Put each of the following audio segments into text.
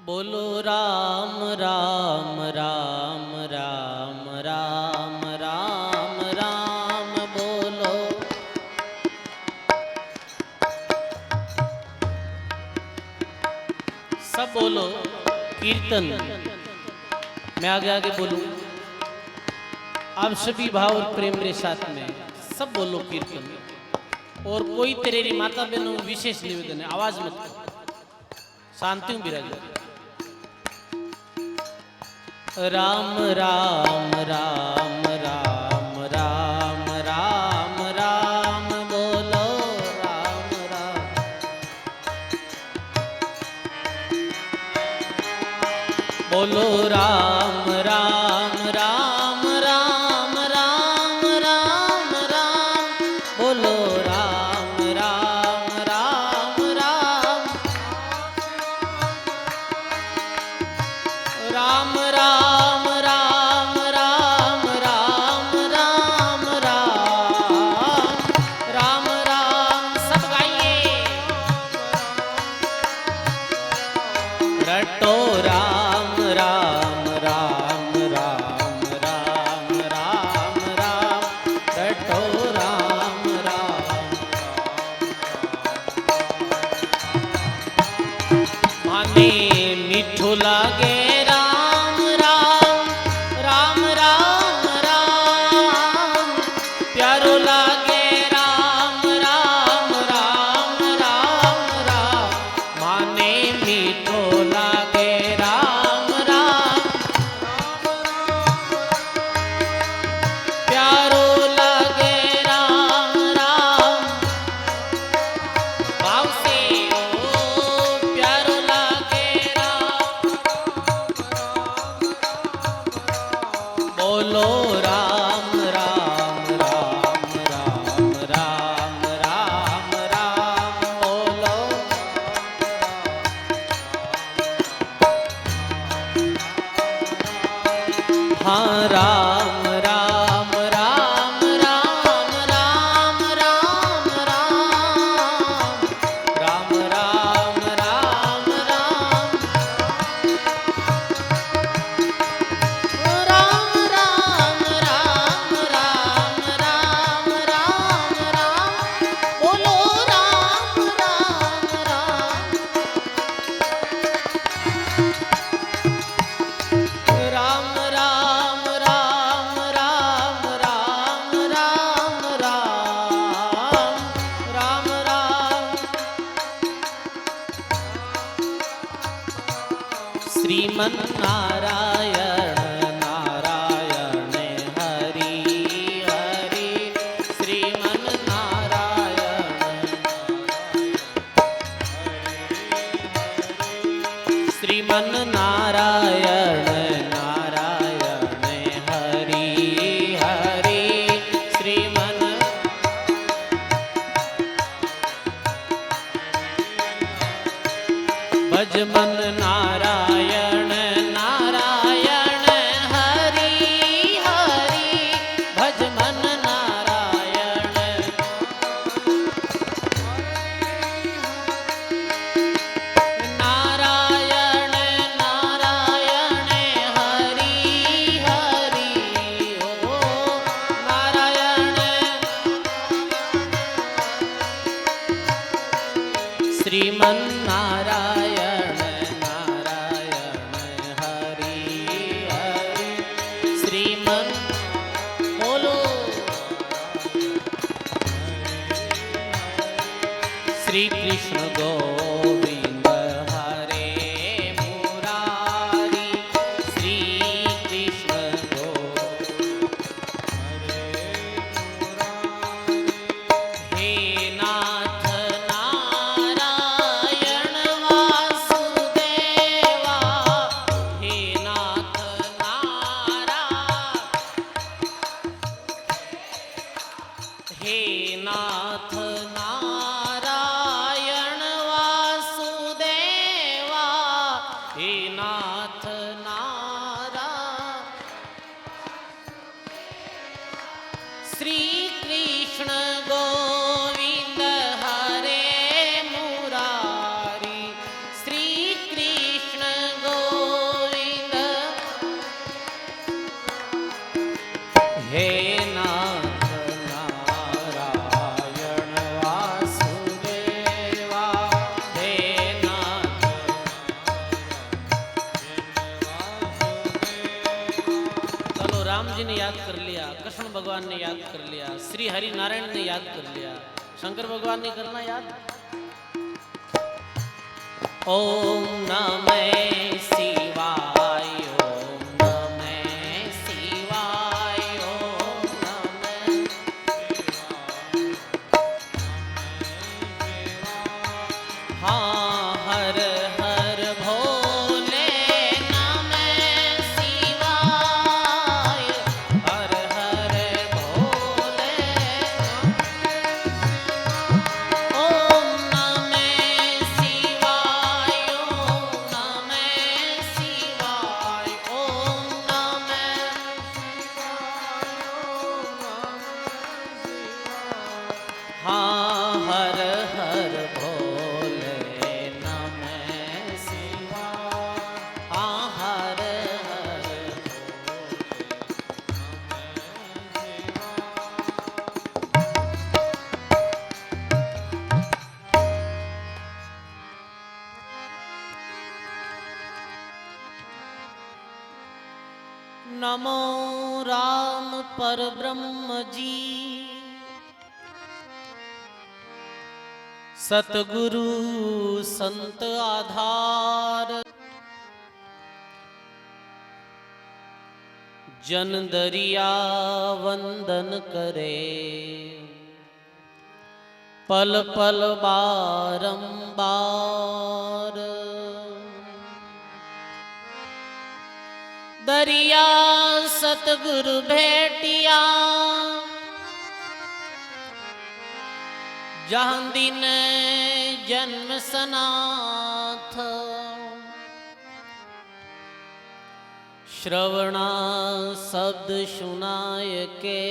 बोलो राम राम राम राम राम राम राम बोलो। सब बोलो कीर्तन। मैं आगे आगे बोलूं, आप सभी भाव और प्रेम मेरे साथ में सब बोलो कीर्तन। और कोई तेरी माता बहनों विशेष निवेदन है, आवाज मत करो, शांति में विराजो। राम राम राम राम राम राम राम बोलो राम राम। बोलो राम राम राम राम राम राम राम बोलो राम राम राम राम राम राम राम राम राम राम राम राम राम। सब गाइए। रटो राम राम राम राम राम राम राम रटो राम राम। माने मीठू लागे राम राम राम राम राम, प्यारो लागे राम राम राम राम राम। माने मीठो लागे राम राम, प्यारो लागे राम राम। भाव से ओ प्यारो लागे राम। बोलो राम राम राम राम राम राम राम बोलो। हाँ राम राम राम राम राम राम राम राम राम राम राम राम राम राम राम राम राम राम बोलो राम राम राम। राम राम राम राम राम राम राम राम राम। श्रीमन नारायण नारायण हरि हरि। श्रीमन नारायण श्रीमन नारायण नारायण हरि हरि। श्रीमन भजमन नारायण नारायण हरि हरि। भजमन नारायण नारायण नारायण हरि हरि। ओ नारायण श्रीमन नारायण नारायण हरि हरि। श्रीमन बोलो श्री कृष्ण गोविंद हरे मुरारी। श्री कृष्ण हे नाथ नारायण वासुदेवा। हे नाथ हे नाथ नारायण वासुदेवा। हे नाथ नारायण। श्री कृष्ण गोविंद हरे मुरारी। श्री कृष्ण जी ने याद कर लिया, कृष्ण भगवान ने याद कर लिया, श्री हरि नारायण ने याद कर लिया, शंकर भगवान ने करना याद। ओम नमः शिवाय, ओम नमः शिवाय, ओम नमः शिवाय। हाँ हर हर भोले नमः शिवाय, हर हर भोले ओम नमः शिवाय, ओम नमः शिवाय, ओम नमः हाँ हर हर भोले नमः शिवाय, हाँ हर हर नमो राम परब्रह्म जी, सतगुरु संत आधार, जन दरिया वंदन करे, पल पल बारंबार। दरिया सतगुरु भेटिया, जहाँ दिन जन्म सनाथ, श्रवणा शब्द सुनाय के,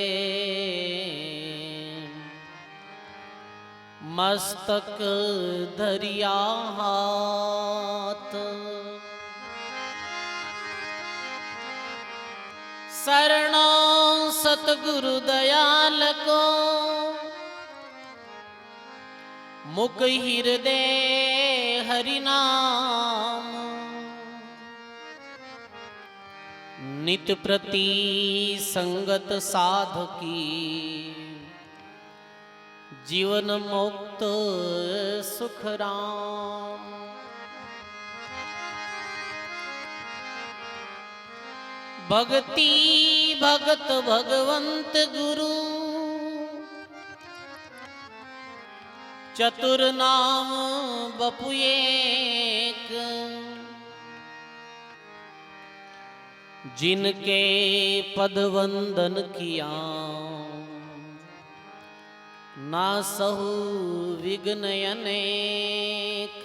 मस्तक धरिया हाथ। शरणों सतगुरु दयाल को, मुख हृदय हरि नाम, नित प्रति संगत साध की, जीवन मुक्त सुख राम। भक्ति भगत भगवंत गुरु, चतुर नाम बपु एक, जिनके पद वंदन किया, ना सहु विघ्न अनेक।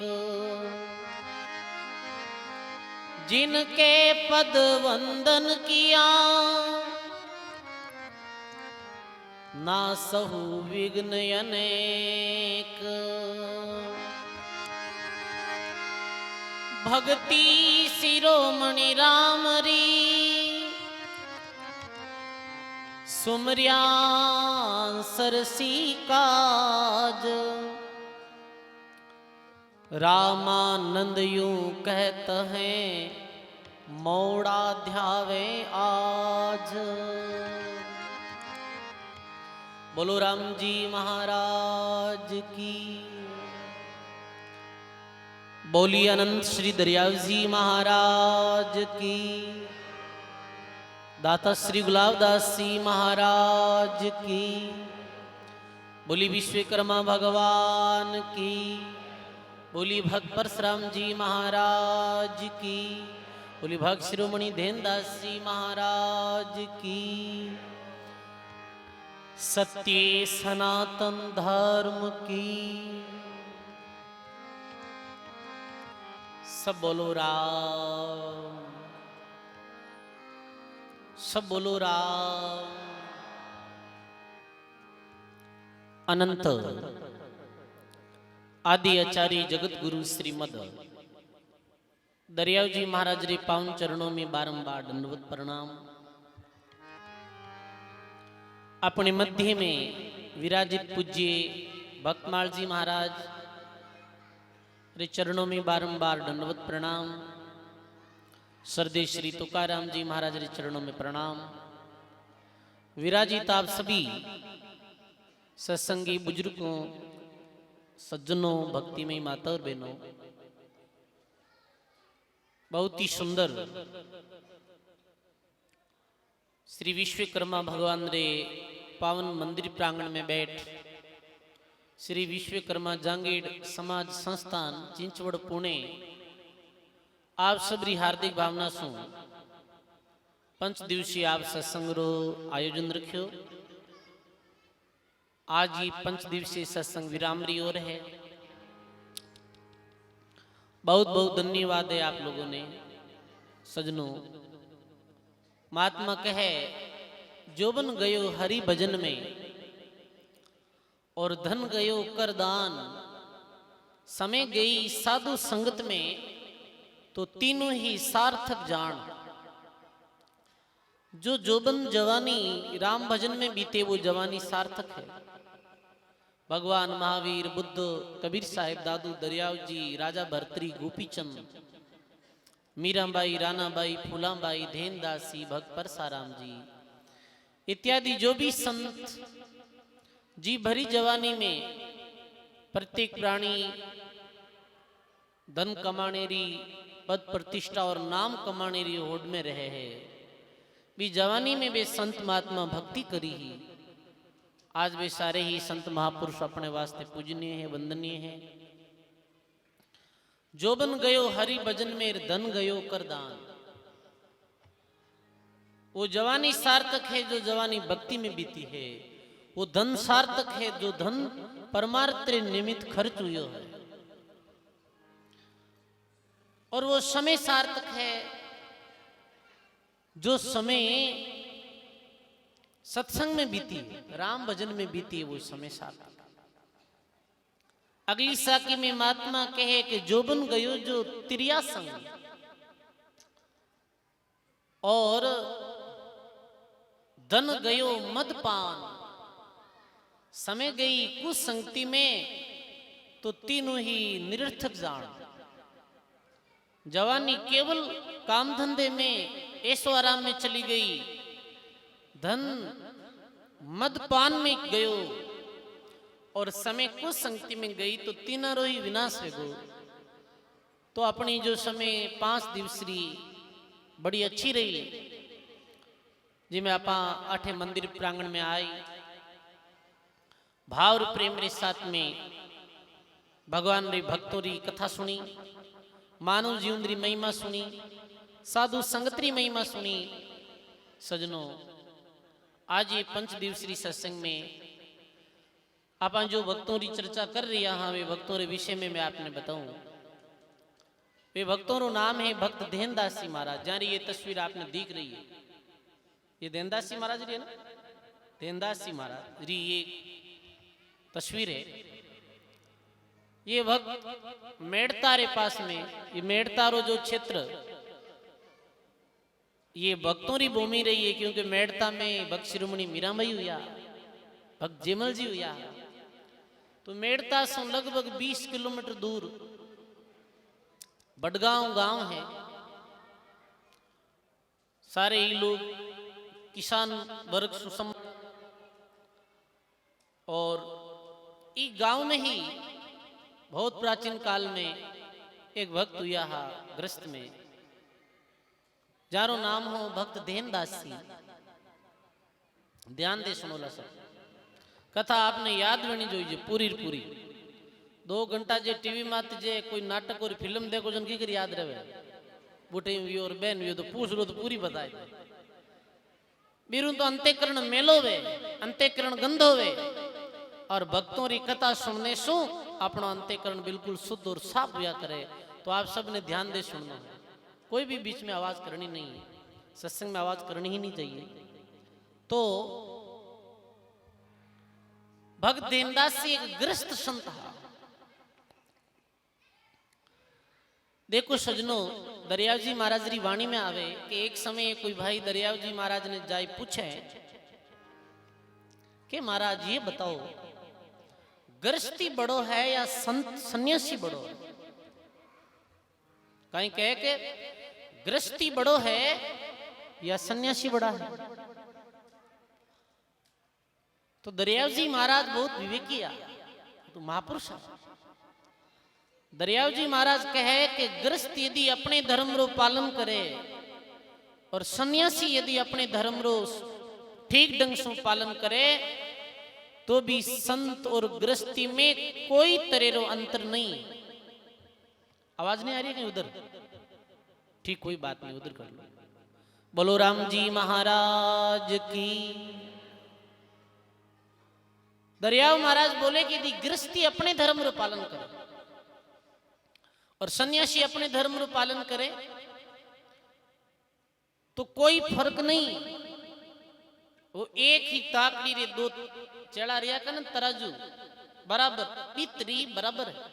जिनके पद वंदन किया, ना सहु विघ्न अनेक। भक्ति शिरोमणि राम री, सुमरिया सरसी काज। रामानंद यूं कहते हैं, मोड़ा ध्यावे आज। बोलो राम जी महाराज की। बोली अनंत श्री दरियाव जी महाराज की। दाता श्री गुलाबदास जी महाराज की। बोली विश्वकर्मा भगवान की। बोली भक्त परशुराम जी महाराज की। बोली भक्त शिरोमणि धेनदास जी महाराज की। सत्य सनातन धर्म की। सब बोलो राम, सब बोलो राम। अनंत आदि आचार्य जगत गुरु श्रीमद दरियाव जी महाराज रे पावन चरणों में बारंबार दंडवत प्रणाम। अपने मध्य में विराजित पूज्य भक्तमाल जी महाराज रे चरणों में बारंबार दंडवत प्रणाम। सरदेव श्री तुकाराम जी महाराज रे चरणों में प्रणाम। विराजित आप सभी सत्संगी बुजुर्गों, सज्जनों, भक्तिमय माता और बहनों, बहुत ही सुंदर श्री विश्वकर्मा भगवान रे पावन मंदिर प्रांगण में बैठ श्री विश्वकर्मा जांगीड़ समाज संस्थान चिंचवड़ पुणे आप सबरी हार्दिक भावना सु 5 दिवसीय आप सत्संग रो आयोजन रखियो। आज ये 5 दिवसीय सत्संग विराम री ओर है। बहुत बहुत धन्यवाद है आप लोगों ने सजनों। महात्मा कहे जोबन गयो हरि भजन में और धन गयो कर दान, समय गई साधु संगत में तो तीनों ही सार्थक जान। जो जोबन जवानी राम भजन में बीते वो जवानी सार्थक है। भगवान महावीर, बुद्ध, कबीर साहिब, दादू दरियाव जी, राजा भर्तरी, गोपीचंद, मीराबाई, रानाबाई, फूलाबाई, धेनदासी, भक्त परसाराम जी इत्यादि जो भी संत जी भरी जवानी में प्रत्येक प्राणी धन कमाने री, पद प्रतिष्ठा और नाम कमाने री होड़ में रहे हैं। भी जवानी में वे संत महात्मा भक्ति करी ही। आज वे सारे ही संत महापुरुष अपने वास्ते पूजनीय है, वंदनीय है। जोबन गयो हरि भजन में धन गयो कर दान। वो जवानी सार्थक है जो जवानी भक्ति में बीती है। वो धन सार्थक है जो धन परमार्थ निमित्त खर्च हुआ है। और वो समय सार्थक है जो समय सत्संग में बीती है, राम भजन में बीती है, वो समय सार्थक। अगली साकी में महात्मा कहे कि जोबन गयो जो त्रिया संग और धन गयो मदपान, समय गई कुसंगति में तो तीनों ही निरर्थक जान। जवानी केवल काम धंधे में ऐशो आराम में चली गई, धन मदपान में गयो और समय कुसंगति में गई तो तीनों ही विनाश हो गो। तो अपनी जो समय 5 दिवसीय बड़ी अच्छी रही, जिमें आप आठे मंदिर प्रांगण में आई, भाव और प्रेम रे साथ में भगवान रे भक्तों री कथा सुनी, मानव जीवन री महिमा सुनी, साधु संगत री महिमा सुनी। सजनों, आज ये 5 दिवसीय सत्संग में आप जो भक्तों की चर्चा कर रही है, वे भक्तों के विषय में मैं आपने बताऊं। वे भक्तों का नाम है भक्त धेनदास जी महाराज। जहाँ ये तस्वीर आपने दिख रही है, ये धेनदास जी महाराज री है ना, धेनदास जी महाराज री ये तस्वीर है। ये भक्त मेड़तारे पास में, ये मेड़तारो जो क्षेत्र ये भक्तों की भूमि रही है, क्योंकि मेड़ता में भक्त शिरोमणि मीराबाई हुआ, भक्त जेमल जी हुआ। तो मेड़ता से लगभग 20 किलोमीटर दूर बडगांव गांव है। सारे ही लोग किसान वर्ग सुसम, और इस गांव में ही बहुत प्राचीन काल में एक भक्त हुआ है ग्रस्त में, जारो नाम हो भक्त धेनदास जी। ध्यान दे सुनोला सब कथा आपने याद बनी जो पूरी पूरी 2 घंटा जे टीवी मात जे कोई नाटक और फिल्म देखो जन की कर याद रहे बुटे भी और बहन भी तो पूछ लो तो पूरी बताए। बीरू तो अंत्यकरण मेलो वे, अंत्यकरण गंधो वे, और भक्तों की कथा सुनने सु अपना अंत्यकरण बिल्कुल शुद्ध और साफ हुआ करे। तो आप सब ने ध्यान दे सुनना है, कोई भी बीच में आवाज करनी नहीं है, सत्संग में आवाज करनी ही नहीं चाहिए। तो भक्त धेनदास जी एक ग्रस्त संत है। देखो सजनों, दरियाव जी महाराज री वाणी में आवे कि एक समय कोई भाई दरियाव जी महाराज ने जाय पूछे कि महाराज ये बताओ गृहस्थी बड़ो है या संत सन्यासी बड़ो है? कहीं कहे कि गृहस्थी बड़ो है या सन्यासी बड़ा है। तो दरियाव जी महाराज बहुत विवेकी आ, तो महापुरुष है। दरियाव जी महाराज कहे कि गृहस्थ यदि अपने धर्म रो पालन करे और सन्यासी यदि अपने धर्म रो ठीक ढंग से पालन करे तो भी संत और गृहस्थी में कोई तरह रो अंतर नहीं। आवाज नहीं आ रही है कहीं उधर? ठीक, कोई बात नहीं, उधर कर लो। बोलो राम जी महाराज की। दरियाव महाराज बोले कि यदि गृहस्थी अपने धर्म रो पालन करे और सन्यासी अपने धर्म रो पालन करे तो कोई फर्क नहीं। वो एक ही ताकड़ी रे दो चेड़ा रिया का ना तराजू बराबर पितरी बराबर है।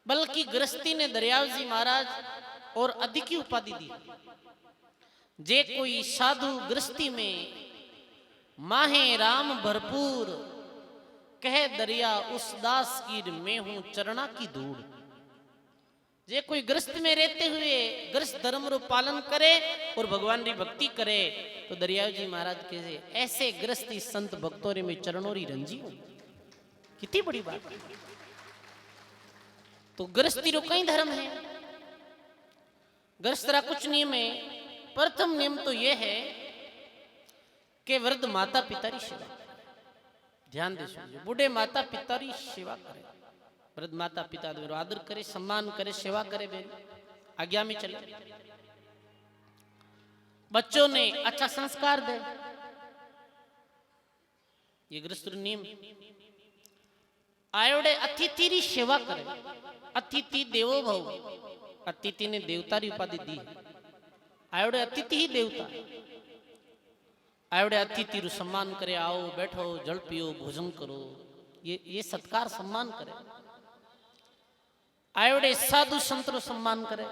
बल्कि गृहस्थी ने दरियाव जी महाराज और अधिक की उपाधि दी। जे कोई साधु गृहस्थी में माहे राम भरपूर कहे दरिया उस दास की मैं हूं चरणा की धूड़। जे कोई गृहस्थ में रहते हुए गृहस्थ धर्म रो पालन करे और भगवान की भक्ति करे तो दरियाव जी महाराज कहे ऐसे गृहस्थी संत भक्तों रे में चरणों री रंजी हो। कितनी बड़ी बात है। तो गृहस्थी रो कई धर्म है, गृहस्थ रा कुछ नियम है। प्रथम नियम तो यह है कि वृद्ध माता पिता री सेवा, ध्यान दे सुनिए, बूढ़े माता पिता री सेवा करे, वृद्ध माता पिता रो आदर करे, सम्मान करे, सेवा करे, बेन आज्ञा में चले। बच्चों ने अच्छा संस्कार दे, ये गृहस्थ नियम। आयोडे अतिथि री सेवा करे, अतिथि देवो भव, अतिथि ने देवता री उपाधि दी। आयोडे अतिथि ही देवता, आयोडे अतिथि रू सम्मान करे, आओ बैठो जल पियो भोजन करो, ये सत्कार सम्मान करे। आयोडे साधु संत रो सम्मान करे।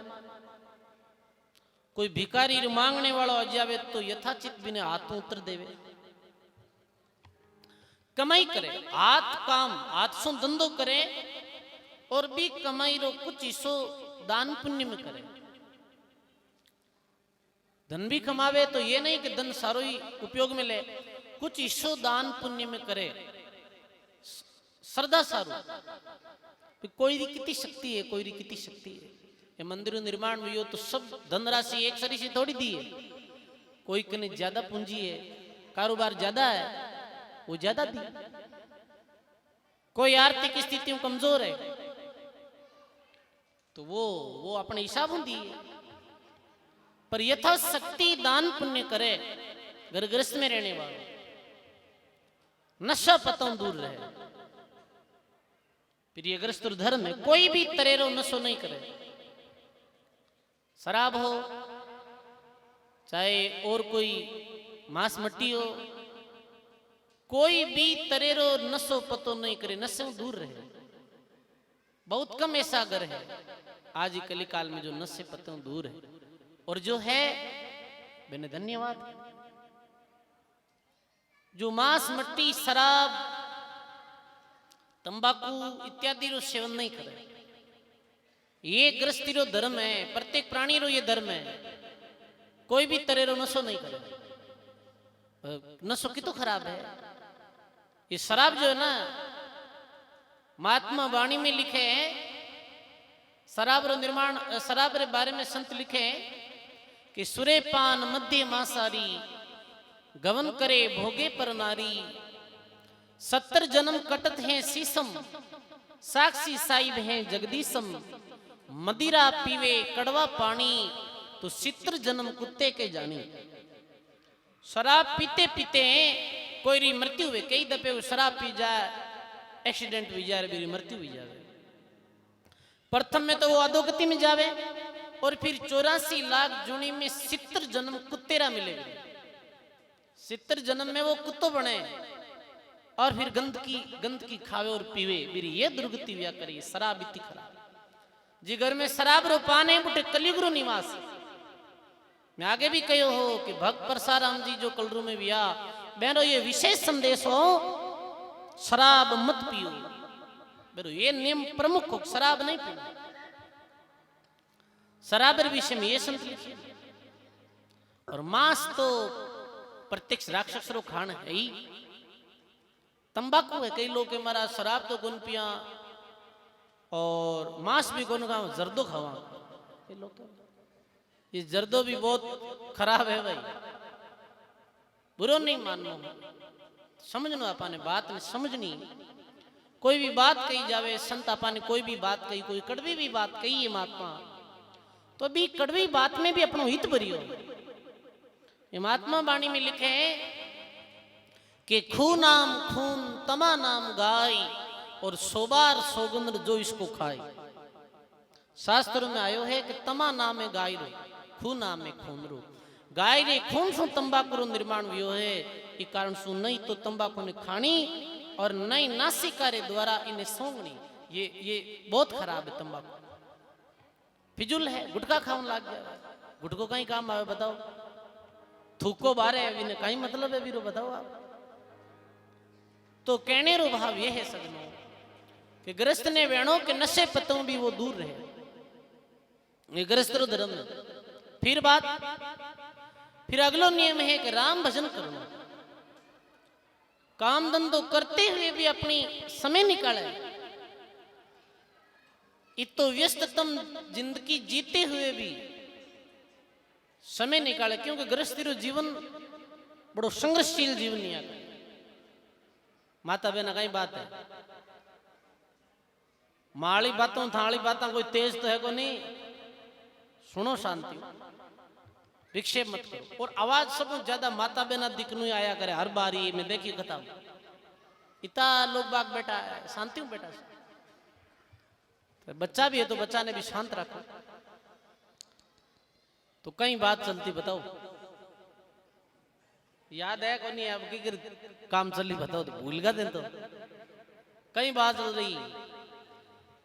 कोई भिकारी रू मांगने वालों आ जावे तो यथाचित बिने हाथ उतर देवे। कमाई करे, हाथ काम हाथ सो धंधो करे और भी कमाई रो कुछ हिस्सो दान पुण्य में करे। धन भी कमावे तो ये नहीं कि धन सारो ही उपयोग में ले, कुछ हिस्सो दान पुण्य में करे। श्रद्धा सारू कोई री कितनी शक्ति है, कोई री कितनी शक्ति है। ये मंदिर निर्माण हुई हो तो सब धनराशि एक सरी से थोड़ी दी है। कोई कने ज्यादा पूंजी है, कारोबार ज्यादा है, वो ज्यादा दी। कोई आर्थिक स्थितियों कमजोर है तो वो अपने हिसाब दी है। पर यथाशक्ति दान पुण्य करे। घर गृहस्थ में रहने वालों नशा पतंग दूर रहे। फिर ये गृहस्थ धर्म है, कोई भी तरेरो नशो नहीं करे। शराब हो चाहे और कोई मांस मट्टी हो, कोई भी तरेरो नशो पतो नहीं करे, नशे दूर रहे। बहुत कम ऐसा घर है आज कली काल में जो नशे पतों दूर है। और जो है मैंने धन्यवाद, जो मांस मट्टी शराब तंबाकू इत्यादि रो सेवन नहीं करे। ये गृहस्थी रो धर्म है, प्रत्येक प्राणी रो ये धर्म है। कोई भी तरह रो नशो नहीं करे। नशो की तो खराब है। ये शराब जो है ना, महात्मा वाणी में लिखे हैं, शराब रो निर्माण, शराब रे बारे में संत लिखे हैं कि सुरे पान मध्य मांसारी गवन करे भोगे पर नारी 70 जन्म कटत हैं शीसम साक्षी साहिब हैं जगदीशम मदिरा पीवे कड़वा पानी तो 70 जन्म कुत्ते के जानी। शराब पीते पीते कोई री मृत्यु हुए, कई दफे वो शराब पी जाए एक्सीडेंट हुई जाए, मेरी मृत्यु हुई जाए। प्रथम में तो वो अधोगति में जावे और फिर 84 लाख जूनी में 70 जन्म कुत्तेरा मिलेगा। 70 जन्म में वो कुत्तो बने और फिर गंदगी खावे और पीवे। मेरी ये दुर्गति हुआ करी। शराब इतनी खराब। जी घर में शराब रो पाने बुटे कलियुग निवास। मैं आगे भी कहो हो कि भक्त परसाराम जी जो कलरू में भी आ बहनो, ये विशेष संदेश हो, शराब मत पियो। बेरो ये नियम प्रमुख हो, शराब नहीं पीना। शराब के विषय में ये संत लिखे। और मांस तो प्रत्यक्ष राक्षस रो खान है ही। तंबाकू है। कई लोग के मारा शराब तो गुन पिया और मांस भी गुन खाओ, जर्दो खावा। ये लोग तो ये जर्दो भी बहुत खराब है भाई, बुरो नहीं मानना, समझनो आपने बात ने समझनी। कोई भी बात कही जावे, संत आपा ने कोई भी बात कही, कोई कड़वी भी बात कही है महात्मा, तो भी कड़वी बात में भी अपनो हित भरियो। ये महात्मा वाणी में लिखे हैं कि खून नाम खून तमा नाम गाय और सोबार सोगंद्र जो इसको खाए। शास्त्रों में आयो है कि तमा नाम है गाय रो, खून नाम है खून रो। गाय ने खून सु तंबाकू रो निर्माण हुयो है, इस कारण सु नहीं तो तंबाकू ने खानी और नहीं नासिका रे द्वारा इन्हें सोंगनी। ये बहुत खराब है तंबाकू, फिजूल है। गुटखा खाऊं लाग गया, गुटको कहीं काम आवे बताओ? थूको बारे इन्हें कहीं मतलब है वीरो बताओ आप? तो कहने रो भाव ये है सजनों कि गृहस्थ ने वेणों के नशे पतों भी वो दूर रहे, ये गृहस्थ रो धर्म है। फिर अगलो नियम है कि राम भजन करना। काम धंधो करते हुए भी अपनी समय निकाले, इतो व्यस्ततम जिंदगी जीते हुए भी समय निकाले, क्योंकि गृहस्थी रो जीवन बड़ो संघर्षशील जीवन नहीं आता। माता बहना कई बात है, माड़ी बातों थाली बातें कोई तेज तो है को नहीं। सुनो शांति, विक्षेप मत करो। और आवाज सब ज्यादा माता बहना दिखनु आया करे हर बारी में। देखिए कथा इतना लोग बाग बैठा है, शांति हूं बैठा। तो बच्चा भी है तो बच्चा ने भी शांत रखो। तो कई बात चलती बताओ, याद है को नहीं? अब की काम चली बताओ तो भूल गए तो। कई बात चल रही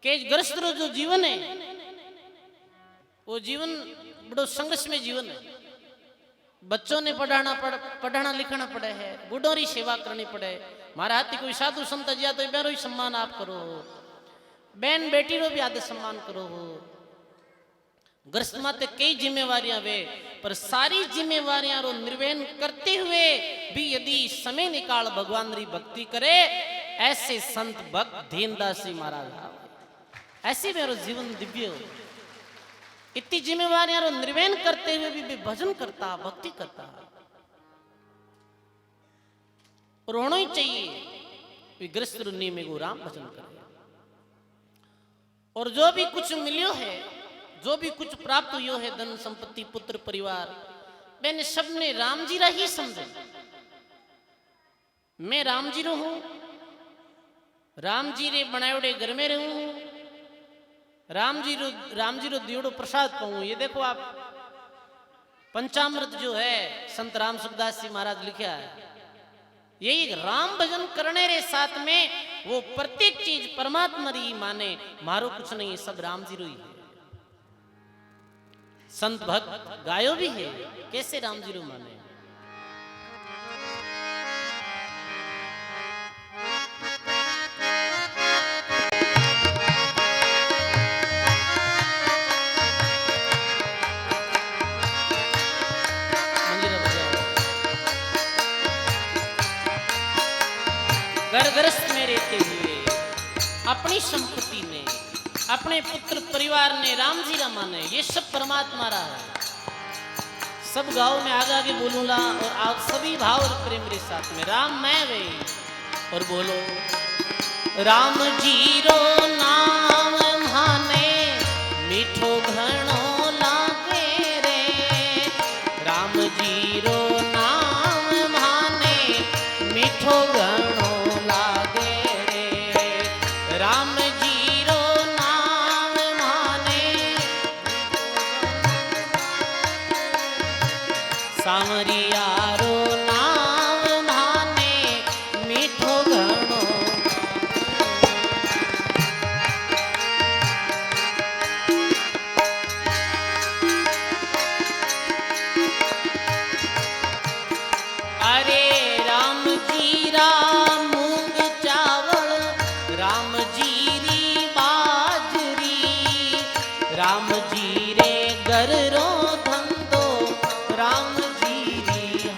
कि ग्रस्त जो जीवन है वो जीवन बड़ो संघर्ष में जीवन है। बच्चों ने पढ़ाना लिखना पड़े है, बूढ़ों की सेवा करनी पड़े। मारा हाथी कोई साधु संत जिया तो बेरो ही सम्मान आप करो, बहन बेटी रो भी आदर सम्मान करो। ग्रस्त माते कई जिम्मेवारियां वे, पर सारी जिम्मेवारियां रो निर्वहन करते हुए भी यदि समय निकाल भगवान री भक्ति करे, ऐसे संत भक्त धीनदासी महाराज ऐसे मेरो जीवन दिव्य हो। इतनी जिम्मेवारियां रो निर्वहन करते हुए भी भजन करता, भक्ति करता। और होना ही चाहिए गृहस्थ नियम को राम भजन करे। और जो भी कुछ मिलियो है, जो भी कुछ प्राप्त हुई है, धन संपत्ति पुत्र परिवार, मैंने सबने राम जी रा ही समझे। मैं राम जी रो हूं, राम जी रे बनायोड़े घर में रहूं, राम जी रो दियोड़ो प्रसाद पाऊं। ये देखो आप पंचामृत जो है संत राम सुखदास जी महाराज लिखा है, यही राम भजन करने रे साथ में वो प्रत्येक चीज परमात्मा री माने, मारो कुछ नहीं, सब राम जी रो ही है। संत भक्त गायो भी है, कैसे राम जी रो माने। घर गृहस्थ में रहते हुए अपनी संपत्ति ने, अपने पुत्र परिवार ने राम जी रा माने, ये सब परमात्मा रा है। सब गाँव में आगे आगे बोलूंगा और आप सभी भाव और प्रेम के साथ में राम मैं वे और बोलो राम जी रो नाम माने मीठो घणो लागे रे। राम जी रो नाम माने मीठो घणो सामरियारो नाम माने मीठो घणो। अरे राम जी रा मूंग चावल, राम जी री बाजरी, राम जी रे घर रो धंधो, राम जी री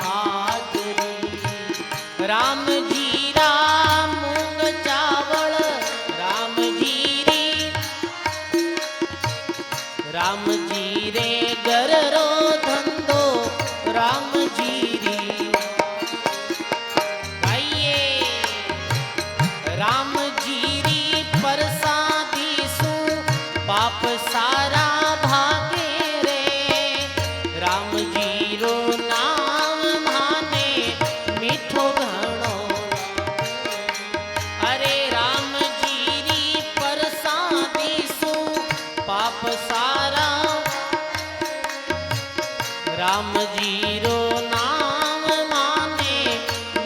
राम जी रो नाम माने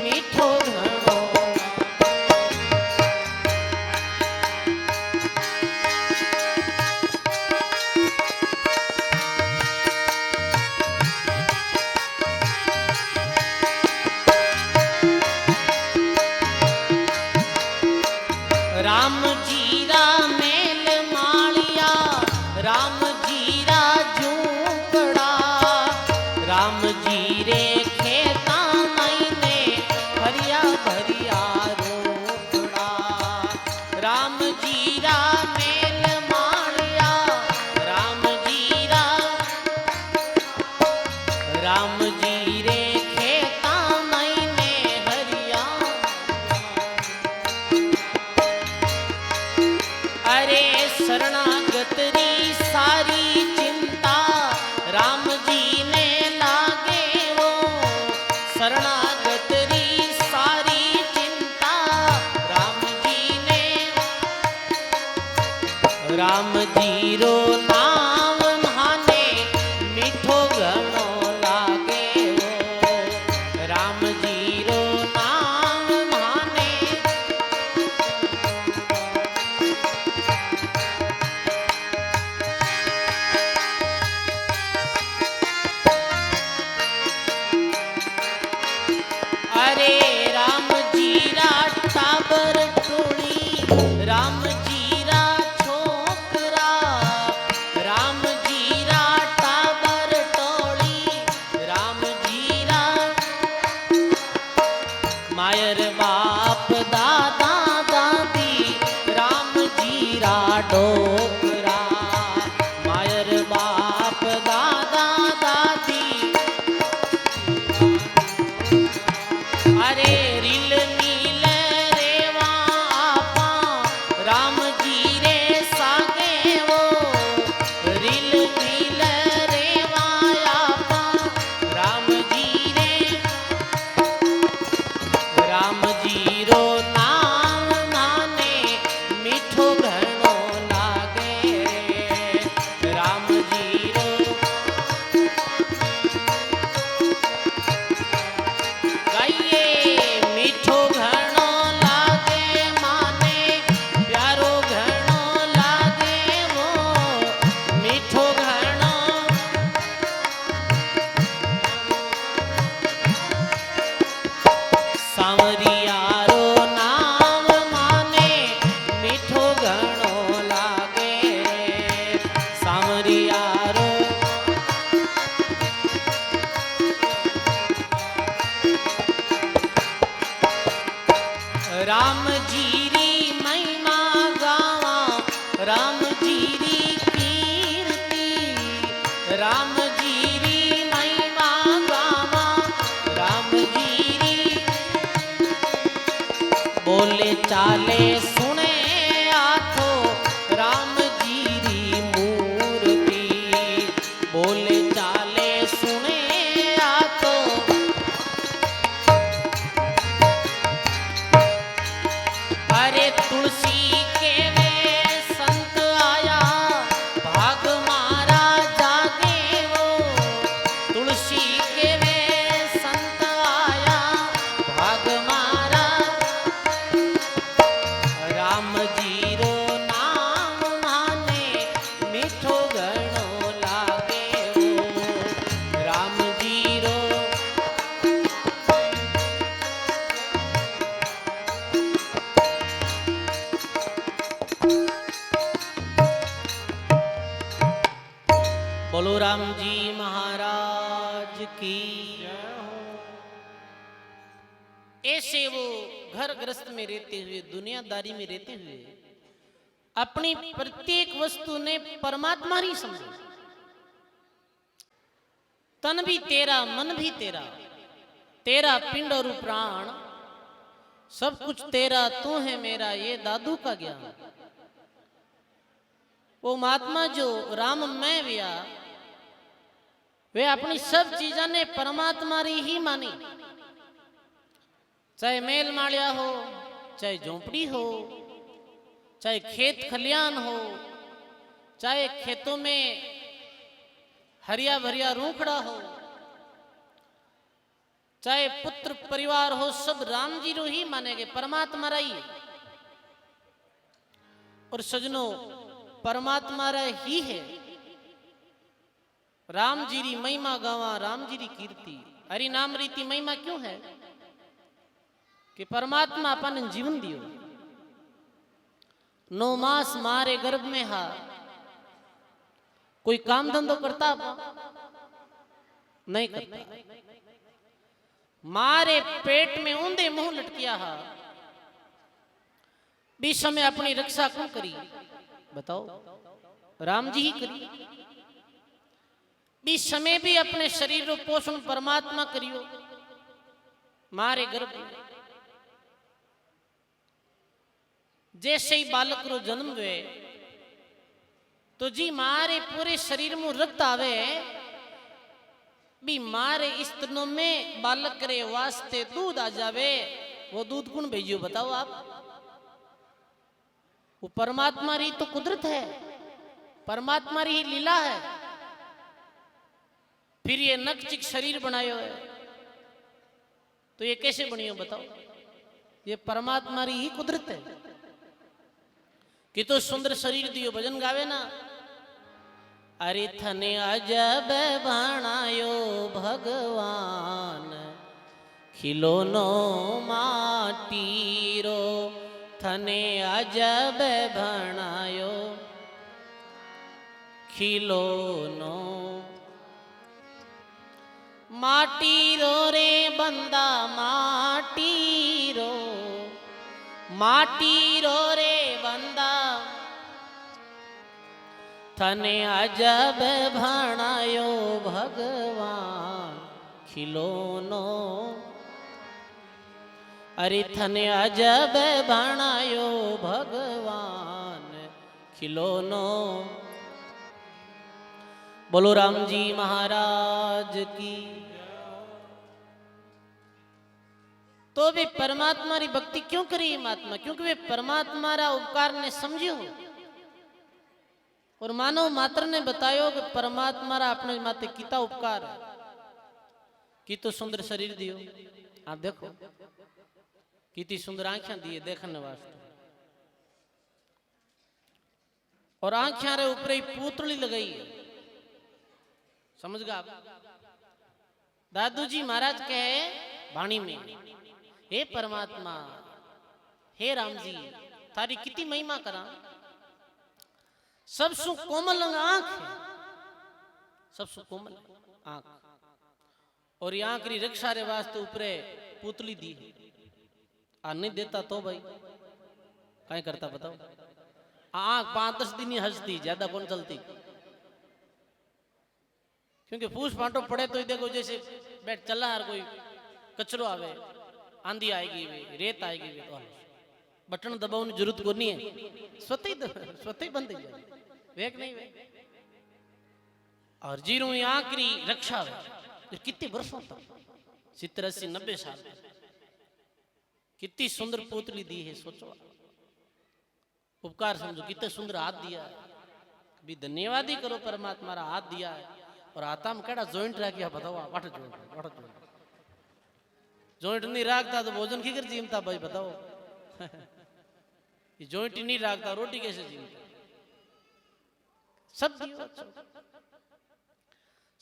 मीठो घणो। राम जीरा मेल मालिया, राम जीरा झूपड़ा, राम जीरे खेता मैंने भरिया भरिया रोपड़ा। राम जीरा मेल मालिया, राम जीरा, राम जीरे खेता मैंने हरिया। अरे शरणागत री सारी चिंता राम जी ने लागे वो। शरणागत री सारी चिंता राम जी ने, राम जी रो नाम माने मीठो घणो लागे वो। राम जी रो नाम माने। अरे राम जीरा टाबर टोली, राम जीरा छोकरा, राम जीरा टाबर टोली, राम जीरा मायर बाप दादा दादी, राम जीरा डोकरा, मायर बाप दादा दादी। अरे रिल नील रेवा आपा, राम जी रे सागे वो। रिल नील रेवा आपा, राम जी रे, राम जी रो नाम माने मीठो घणो लागे रे। राम जी रो, गाइए मीठो घणो लागे माने प्यारो घणो लागे वो। मीठो घणो, सांवरिया रो नाम माने मीठो घणो लागे रे। सांवरिया रो, राम जीरी महिमा गावा, राम जीरी कीर्ति, राम जीरी महिमा गावा, राम जीरी बोले चाले सुने आठो, राम जीरी मूर्ति, बोले चाले सुने आठो। अरे तुलसी के वे संत आया, भाग मारा जागे वो। तुलसी के वे संत आया, भाग मारा। राम जी रो नाम माने मीठो घणो लागे वो। राम जी रो, बोलो राम जी महाराज की। ऐसे वो घर ग्रस्त में रहते हुए, दुनियादारी में रहते हुए अपनी प्रत्येक वस्तु ने परमात्मा ही समझो। तन भी तेरा, मन भी तेरा, तेरा पिंड और प्राण सब कुछ तेरा, तू है मेरा, ये दादू का ज्ञान। वो महात्मा जो राम में व्या, वे अपनी सब चीज़ों ने परमात्मा री ही मानी। चाहे मेल मालिया हो, चाहे झोंपड़ी हो, चाहे खेत खलियान हो, चाहे खेतों में हरिया भरिया रूखड़ा हो, चाहे पुत्र परिवार हो, सब राम जी रो ही मानेगे, परमात्मा रा ही। और सजनों, परमात्मा रा ही है। राम जी री महिमा गावा, राम जी री कीर्ति। हरि नाम रीति महिमा क्यों है कि परमात्मा अपन जीवन दियो। 9 मास मारे गर्भ में हा, कोई काम धंधो करता नहीं करता। मारे पेट में ऊंधे मुंह लटकिया हा, बीच समय अपनी रक्षा कौन करी बताओ? राम जी ही करी। बीच समय भी अपने शरीर रो पोषण परमात्मा करियो, मारे गर्भ में। जैसे ही बालक रो जन्म हुए तो जी मारे पूरे शरीर में रक्त आवे, भी मारे स्तनों में बालक रे वास्ते दूध आ जावे। वो दूध कौन भेजियो बताओ आप? वो परमात्मा री तो कुदरत है, परमात्मा री लीला है। फिर ये नकचिक शरीर बनायो है, तो ये कैसे बनियो बताओ? ये परमात्मा री ही कुदरत है कि तो सुंदर शरीर दियो। भजन गावे ना, अरे थने अजब बनायो भगवान, खिलौनो माटीरो। थने अजब बनायो खिलौनो माटीरो रे बंदा, माटीरो माटीरो रे बंदा। थने अजब भणायो भगवान, खिलौनो। अरे थने अजब भणायो भगवान, खिलौनो। बोलो राम जी महाराज की। तो वे परमात्मा री भक्ति क्यों करी महात्मा? क्योंकि वे परमात्मा रा उपकार ने समझियो। और मानव मात्र ने बतायो कि परमात्मा रा अपने माते किता उपकार है, कितो सुंदर शरीर दियो। आप देखो कितनी सुंदर आंखें दिए देखने वास्ते, और आंखें रे ऊपर ही पूतली लगाई है। समझ गए आप? दादू जी महाराज कहे वाणी में, हे परमात्मा, हे राम जी, थारी कितनी महिमा करा। सबसु कोमल आंख है, सबसु कोमल आंख। और ये आंख री रक्षा रे वास्ते ऊपरे पुतली दी है। आ नहीं देता तो भाई कहीं करता बताओ? आंख 5-10 दिन ही हंसती, ज्यादा कौन चलती। क्योंकि फूस फांटो पड़े तो देखो जैसे बैठ चला हर कोई कचरो आवे, आंधी आएगी, रेत आएगी, तो बटन दबाने की जरूरत को नहीं है, स्वतः ही बंद हो जाए। वेक नहीं वे। और जीरो आखिरी रक्षा है कितने वर्षों तक, 70, 80, 90 साल, कितनी सुंदर पोतली दी है। सोचो उपकार समझो, कितने सुंदर हाथ दिया है। कभी धन्यवाद ही करो, परमात्मा रा हाथ दिया है। और हाथा में केड़ा जॉइंट रख गया बताओ? वाट जॉइंट नहीं रखता तो भोजन की कर जीमता भाई बताओ? ये जॉइंट ही नहीं रखता, रोटी कैसे जीमता? सब दियो।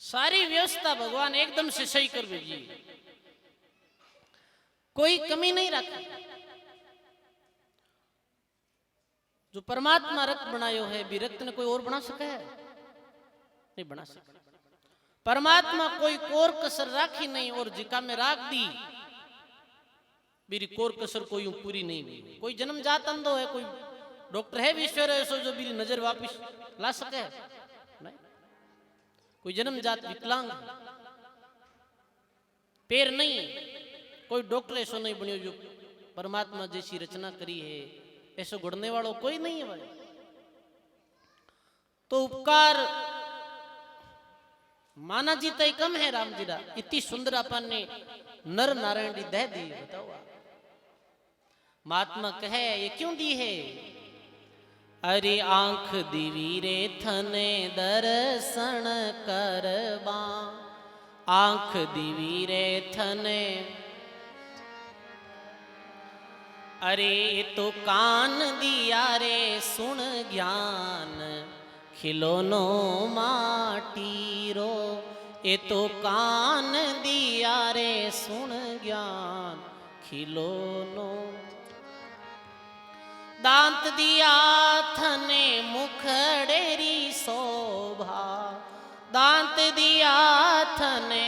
सारी व्यवस्था भगवान एकदम से सही कर भेजी, कोई कमी नहीं रखा। जो परमात्मा रक्त बनायो है, भी रक्त ने कोई और बना सका है? नहीं बना सका। परमात्मा कोई कोर कसर राखी नहीं, और जिका में राख दी मेरी कोर कसर कोई पूरी नहीं हुई। कोई जन्म जात अंधो है, कोई डॉक्टर है विश्वर ऐसो जो मेरी नजर वापिस ला सके? नहीं। कोई जन्म जात विकलांग, पैर नहीं, कोई डॉक्टर ऐसो नहीं बनियो जो परमात्मा जैसी रचना करी है, ऐसो घुड़ने वालों कोई नहीं है भाई। तो उपकार माना जी तय कम है राम जी रा। इतनी सुंदर अपन ने नर नारायण दी दह दी, बताओ आप। महात्मा कहे ये क्यों दी है? अरे आंख दीवी रे थने दर्शन करबा, आंख दीवी रे थने, अरे तो कान दिया रे सुन ज्ञान, खिलौनो माटीरो। ये तो कान दिया रे सुन ज्ञान, खिलौनो। दांत दिया थने मुखड़ेरी शोभा, दांत दिया थने,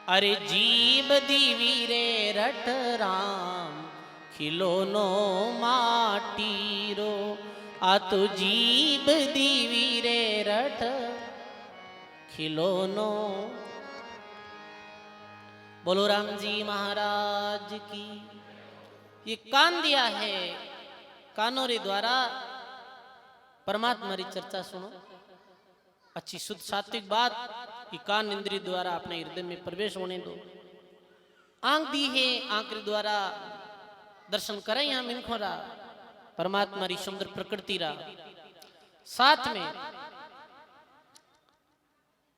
अरे जीव दीवी रे रट राम, खिलौनो माटीरो। आ तो जीव दीवी रे रट खिलौनो। बोलो राम जी महाराज की। ये कान दिया है, कानों रे द्वारा परमात्मा री चर्चा सुनो, अच्छी शुद्ध सात्विक बात कि कान इंद्रिय द्वारा अपने हृदय में प्रवेश होने दो। आंख दी है, आंख रे द्वारा दर्शन करें यहाँ मिनखों रा परमात्मा री सुंदर प्रकृति रा। साथ में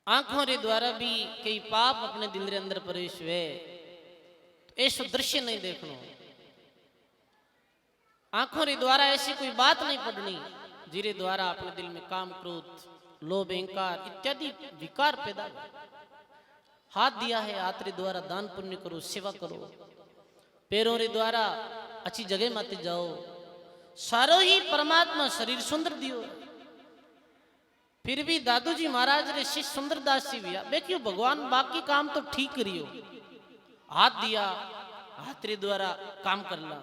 आंखों रे द्वारा भी कई पाप अपने दिल रे अंदर प्रवेश हुए, तो ऐसा दृश्य नहीं देखना। आंखों रे द्वारा ऐसी कोई बात नहीं पढ़नी जिरे द्वारा अपने दिल में काम, क्रोध, लोभ, अहंकार इत्यादि विकार पैदा हो। हाथ दिया है, हाथ रे द्वारा दान पुण्य करो, सेवा करो। पैरों रे द्वारा अच्छी जगह माते जाओ। सारो ही परमात्मा शरीर सुंदर दियो। फिर भी दादू जी महाराज रे शिष्य सुंदरदास जी भैया देखियो, भगवान बाकी काम तो ठीक करियो। हाथ दिया, हाथ रे द्वारा काम करला,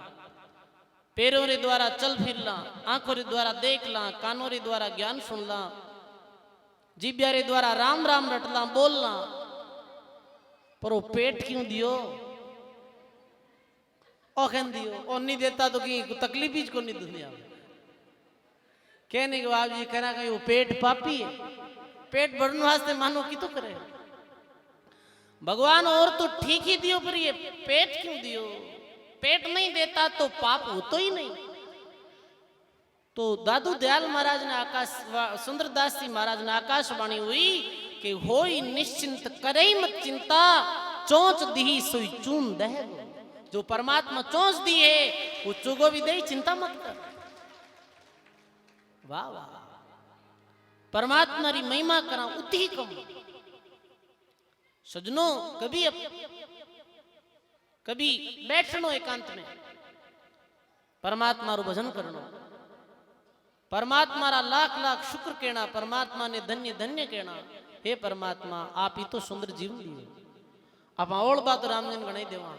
पैरों रे द्वारा चल फिरला, आंखों रे द्वारा देखला, कानों रे द्वारा ज्ञान सुनला, जीभ्या रे द्वारा राम राम रटला बोलना। पर वो पेट क्यों दियो? ओखन दियो, और नहीं देता तो की तकलीफ ही को नहीं दुनिया में। कहने के बाद ये कहना कि वो पेट पापी है, पेट भरने वास्ते मानो की तो करे भगवान। और तो ठीक ही दियो, पर ये पेट क्यों दियो? पेट नहीं देता तो पाप हो तो ही नहीं। तो दादू दयाल महाराज ने आकाश, सुंदरदास जी महाराज ने आकाशवाणी हुई कि होई निश्चिंत करे मत चिंता, चोंच दी सोई चून दह। जो परमात्मा चोंच दी है वो चुगो भी दे, चिंता मत कर। वाह वाह, परमात्मा री महिमा करा उतनी ही कम। सजनों कभी बैठनो एकांत में, परमात्मा रो भजन करनो, परमात्मा रा लाख लाख शुक्र कहना, परमात्मा ने धन्य धन्य कहना। हे परमात्मा आप ही तो सुंदर जीवन दिए, आप और बात रामजन गणाई देवा,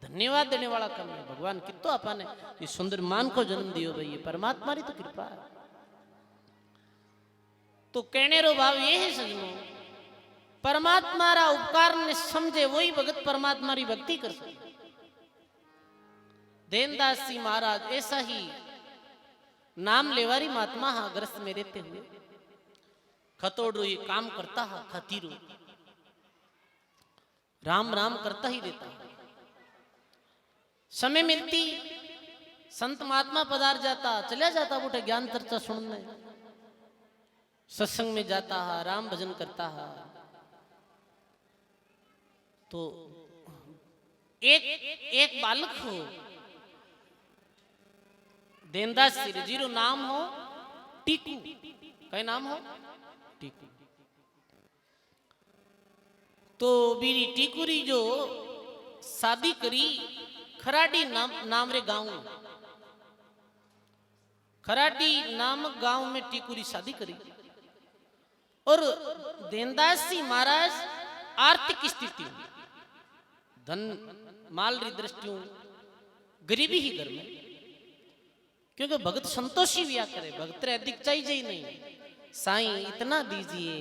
धन्यवाद देने वाला कम है। भगवान कितो आपने ये सुंदर मान को जन्म दियो भाई, ये परमात्मा री तो कृपा है। तो कहने रो भाव ये है सजनों, परमात्मा रा उपकार ने समझे वही भगत परमात्मा री भक्ति कर सके। देनदास जी महाराज ऐसा ही नाम लेवारी महात्मा हा ग्रस्त में रहते हुए खतोड़ो ये काम करता हा, खतीरो राम राम करता ही रहता। समय मिलती संत महात्मा पधार जाता, चला जाता बोटे ज्ञान चर्चा सुनने, सत्संग में जाता हा, राम भजन करता हा। तो एक बालक हो, देनदास जीरो नाम हो टीकू, कई नाम हो टीकू। तो बीरी टीकुरी जो शादी करी खराडी नाम रे गांव, खराडी नामक गांव में टीकुरी शादी करी। और देनदास जी महाराज आर्थिक स्थिति, धन माल री दृष्टियों गरीबी ही घर में, क्योंकि भगत संतोषी व्या करे, भगत रे अधिक चाहिए ही नहीं। साईं इतना दीजिए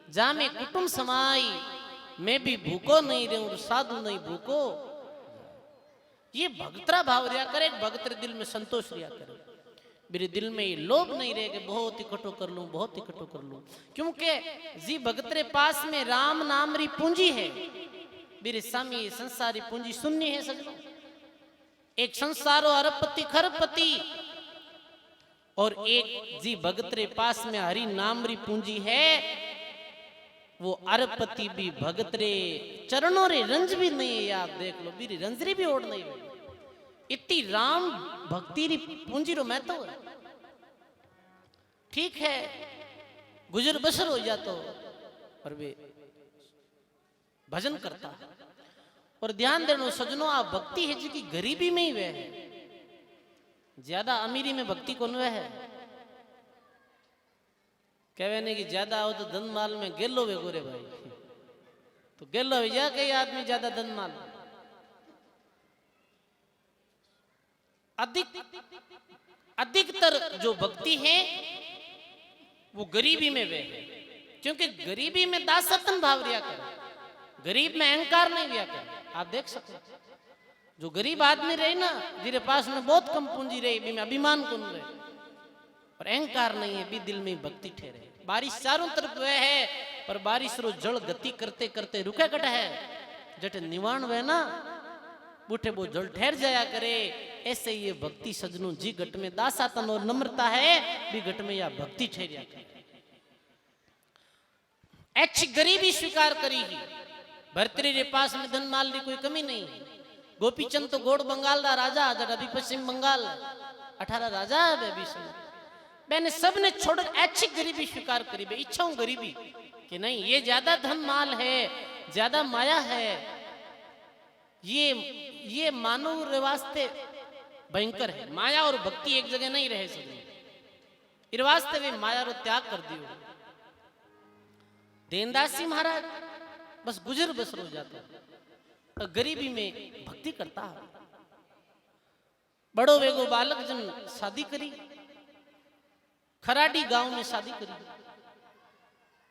जा में कुटुंब समाई, मैं भी भूखो नहीं रहूं साधु नहीं भूखो। ये भगतरा भाव रिया करे, भगत रे दिल में संतोष रिया करे। मेरे दिल में ये लोभ नहीं रहे कि बहुत इकट्ठो कर लूं, बहुत इकट्ठो कर लूं, क्योंकि जी भगत रे पास में राम नाम री पूंजी है। मेरे सामी संसारी पूंजी शून्य है सजनों। एक संसारो अरबपति खरबपति और एक जी भगत रे पास में हरि नाम री पूंजी है, वो अरपति भी भगत रे चरणों रे रंज भी नहीं है। आप देख लो बीरी रंजरी भी ओढ़ नहीं है। इतनी राम भक्ति री पूंजी रो मैं तो ठीक है गुजर बसर हो जातो, पर वे भजन करता। और ध्यान देना सजनों, आप भक्ति है जी की गरीबी में ही वह है, ज्यादा अमीरी में भक्ति कौन वह है। कहवे नहीं कि ज्यादा हो तो धन माल में गेलो वे गोरे भाई, तो गेलो या कई आदमी ज्यादा धन माल। अधिकतर जो भक्ति है वो गरीबी में वे है, क्योंकि गरीबी में दासतन भाव रिया करे, गरीब में अहंकार नहीं रिया करे। आप देख सकते हैं जो गरीब आदमी रहे ना, जिरे पास में बहुत कम पूंजी रही, भी में अभिमान कौन रहे और अहंकार नहीं है, भी दिल में भक्ति ठहरे। बारिश चारों तरफ वह है, पर बारिश रो जल गति करते करते रुके कट है, जटे निवाण वह ना बूठे वो जल ठहर जाया करे। ऐसे ये भक्ति सजनों जी घट में दासातन और नम्रता है, भी घट में या भक्ति ठहरिया करे। अच्छी गरीबी स्वीकार करी ही, भरतरी रे पास में धन माल की कोई कमी नहीं है। गोपीचंद तो गोड़ बंगाल दा राजा, जब अभी पश्चिम बंगाल 18 राजा है बीच में, मैंने सब ने छोड़ अच्छी गरीबी स्वीकार करी। बे इच्छा हूं गरीबी कि नहीं, ये ज्यादा धन माल है, ज्यादा माया है, ये मानव रे वास्ते भयंकर है। माया और भक्ति एक जगह नहीं रहे सकते, इस वास्ते वे माया रो त्याग कर दियो। देनदासी महाराज बस गुजर बसर हो जाता है, तो गरीबी में भक्ति करता है। बड़ो वेगो बालक जन शादी करी, खराडी गांव में शादी करी,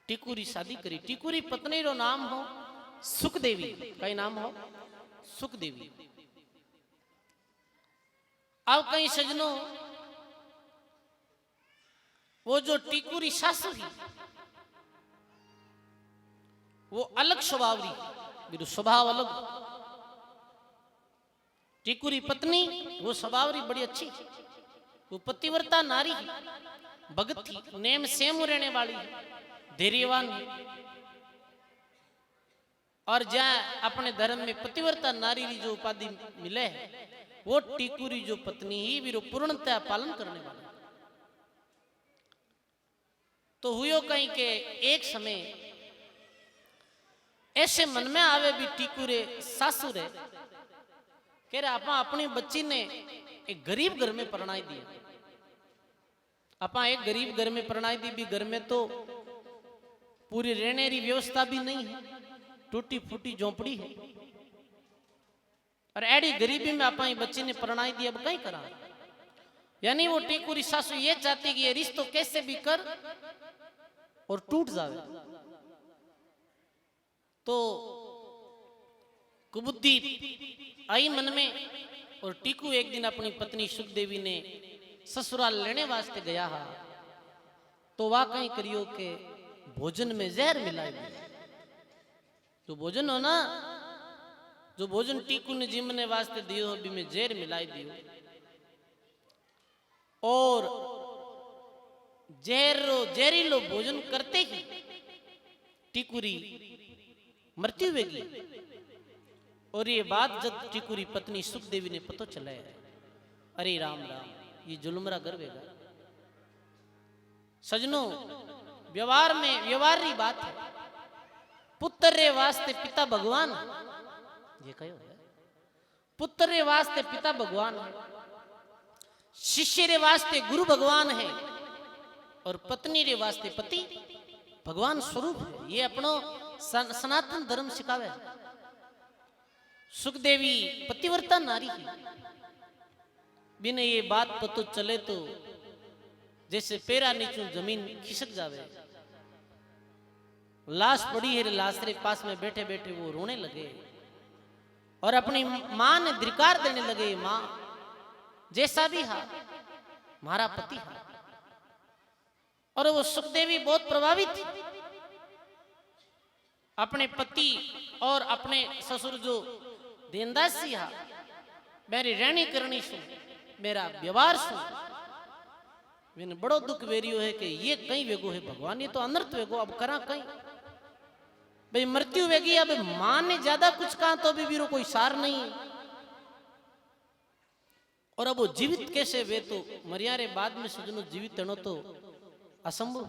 टिकुरी शादी करी। टिकुरी पत्नी रो नाम हो सुखदेवी, कई नाम हो सुखदेवी। अब कई सजनों वो जो टिकुरी सासू ही वो अलग स्वभाव री, बिरु स्वभाव अलग। टिकुरी पत्नी वो स्वभाव री बड़ी अच्छी, वो पतिव्रता नारी ही, भगत थी, नेम सेम रहने वाली, धैर्यवान है। और जहाँ अपने धर्म में पतिव्रता नारी की जो उपाधि मिले है, वो टिकुरी जो पत्नी ही भी पूर्णतः पालन करने वाली। तो हुयो कहीं के एक समय ऐसे मन में आवे भी टिकुरे सासू रे कह रहे आपा अपनी बच्ची ने एक गरीब घर में परणाई दिया। आपा एक गरीब घर में परणाई दी, भी घर में तो पूरी रहने की व्यवस्था भी नहीं है, टूटी फूटी झोंपड़ी है, और एडी गरीबी में आपा बच्ची ने परणाई दी। अब कहीं करा, यानी वो टिकुरी सासू ये चाहती कि ये रिश्तो कैसे भी कर और टूट जावे। तो कुबुद्धि आई मन में, और टीकू एक दिन अपनी पत्नी सुखदेवी ने ससुराल लेने वास्ते गया हा, तो वह कहीं करियो के भोजन में जहर मिलाई दिया। जो भोजन हो ना, जो भोजन टीकू ने जिमने वास्ते दियो अभी में जहर मिलाई दियो, और जहरीलो भोजन करते ही टिकुरी मृत्यु वेगी। और ये बात जब टिकुरी पत्नी सुखदेवी ने पता चला है, अरे राम राम ये जुलमरा कर वेगा। सजनों व्यवहार री बात है, पुत्र रे वास्ते पिता भगवान, ये कहो है पुत्र रे वास्ते पिता भगवान है, शिष्य रे वास्ते गुरु भगवान है, और पत्नी रे वास्ते पति भगवान स्वरूप है। ये अपनो सनातन धर्म सिखावे। सुखदेवी पतिव्रता नारी है, बिना ये बात पतो चले तो जैसे पैरा नीचू जमीन खिसक जावे। लाश पड़ी है, लाश रे पास में बैठे बैठे वो रोने लगे और अपनी मां ने धिक्कार देने लगे, मां जैसा भी हा मारा पति हा। और वो सुखदेवी बहुत प्रभावित थी, अपने पति और अपने ससुर जो देनदासी हा, मेरी रहनी करनी सु, मेरा व्यवहार सु, मैंने बड़ो दुख वेरियो है कि ये कहीं वेगो है भगवान, ये तो अनर्थ वेगो, अब करा कहीं भाई मृत्यु वेगी। अब मां ने ज्यादा कुछ कहा तो भी वीरो कोई सार नहीं है, और अब वो जीवित कैसे वे तो मरियारे बाद में सजनो जीवित तनो तो असंभव।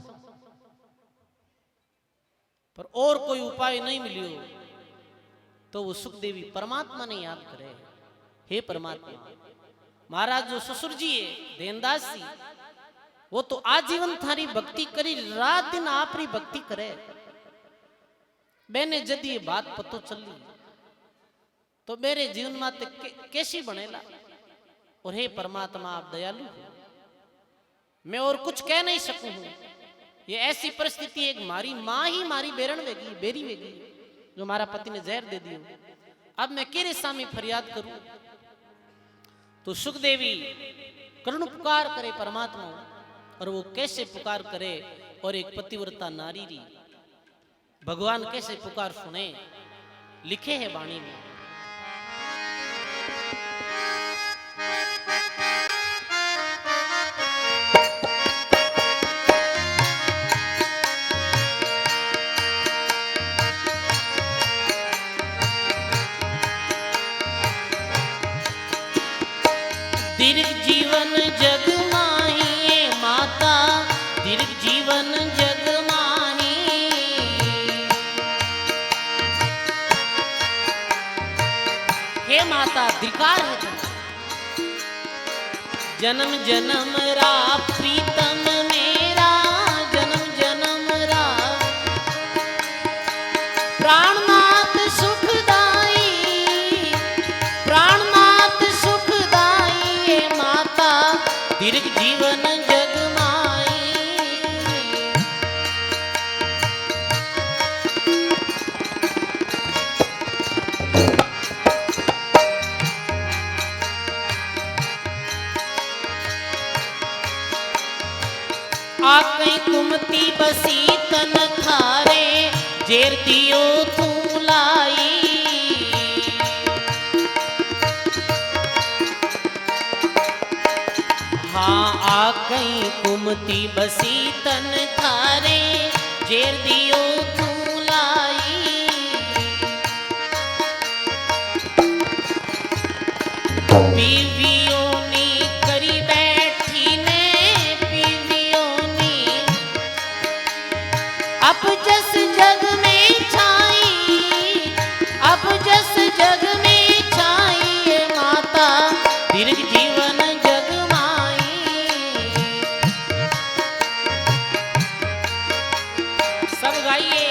पर और कोई उपाय नहीं मिलियो तो वो सुखदेवी परमात्मा ने याद करे, हे परमात्मा महाराज जो ससुर जी है देनदास जी, वो तो आजीवन थारी भक्ति करी, रात दिन आपरी भक्ति करे। मैंने जब ये बात पतो चली तो मेरे जीवन में कैसी बनेला। और हे परमात्मा आप दयालु हो, मैं और कुछ कह नहीं सकूं हूं। ये ऐसी परिस्थिति एक मारी मां ही मारी बेरण वेगी बेरी वेगी जो हमारा पति ने जहर दे दियो, अब मैं केरे सामने फरियाद करूं। तो सुखदेवी करुण पुकार करे परमात्मा, और वो कैसे पुकार करे, और एक पतिव्रता नारी री भगवान कैसे पुकार सुने, लिखे है वाणी में। दीर्घ जीवन जग माही माता, दीर्घ जीवन जग माही, हे माता धिकार है जन्म जन्म रा प्रीतम मेरा, जन्म जन्म रा प्राणनाथ सुखदाई, प्राणनाथ सुखदाई, हे माता दीर्घ जीवन जग माई। आकई कुमती बसी तन थारे, जेर दियो तू लाई, हाँ आकई कुमती बसी तन थारे, जेर दियो तू लाई। बीवियों नी करी बैठी ने, बीवियों नी अब जस जग में छाई, अब जस जग में छाई, ये माता दीर्घ जीवन जग माई। सब गाइए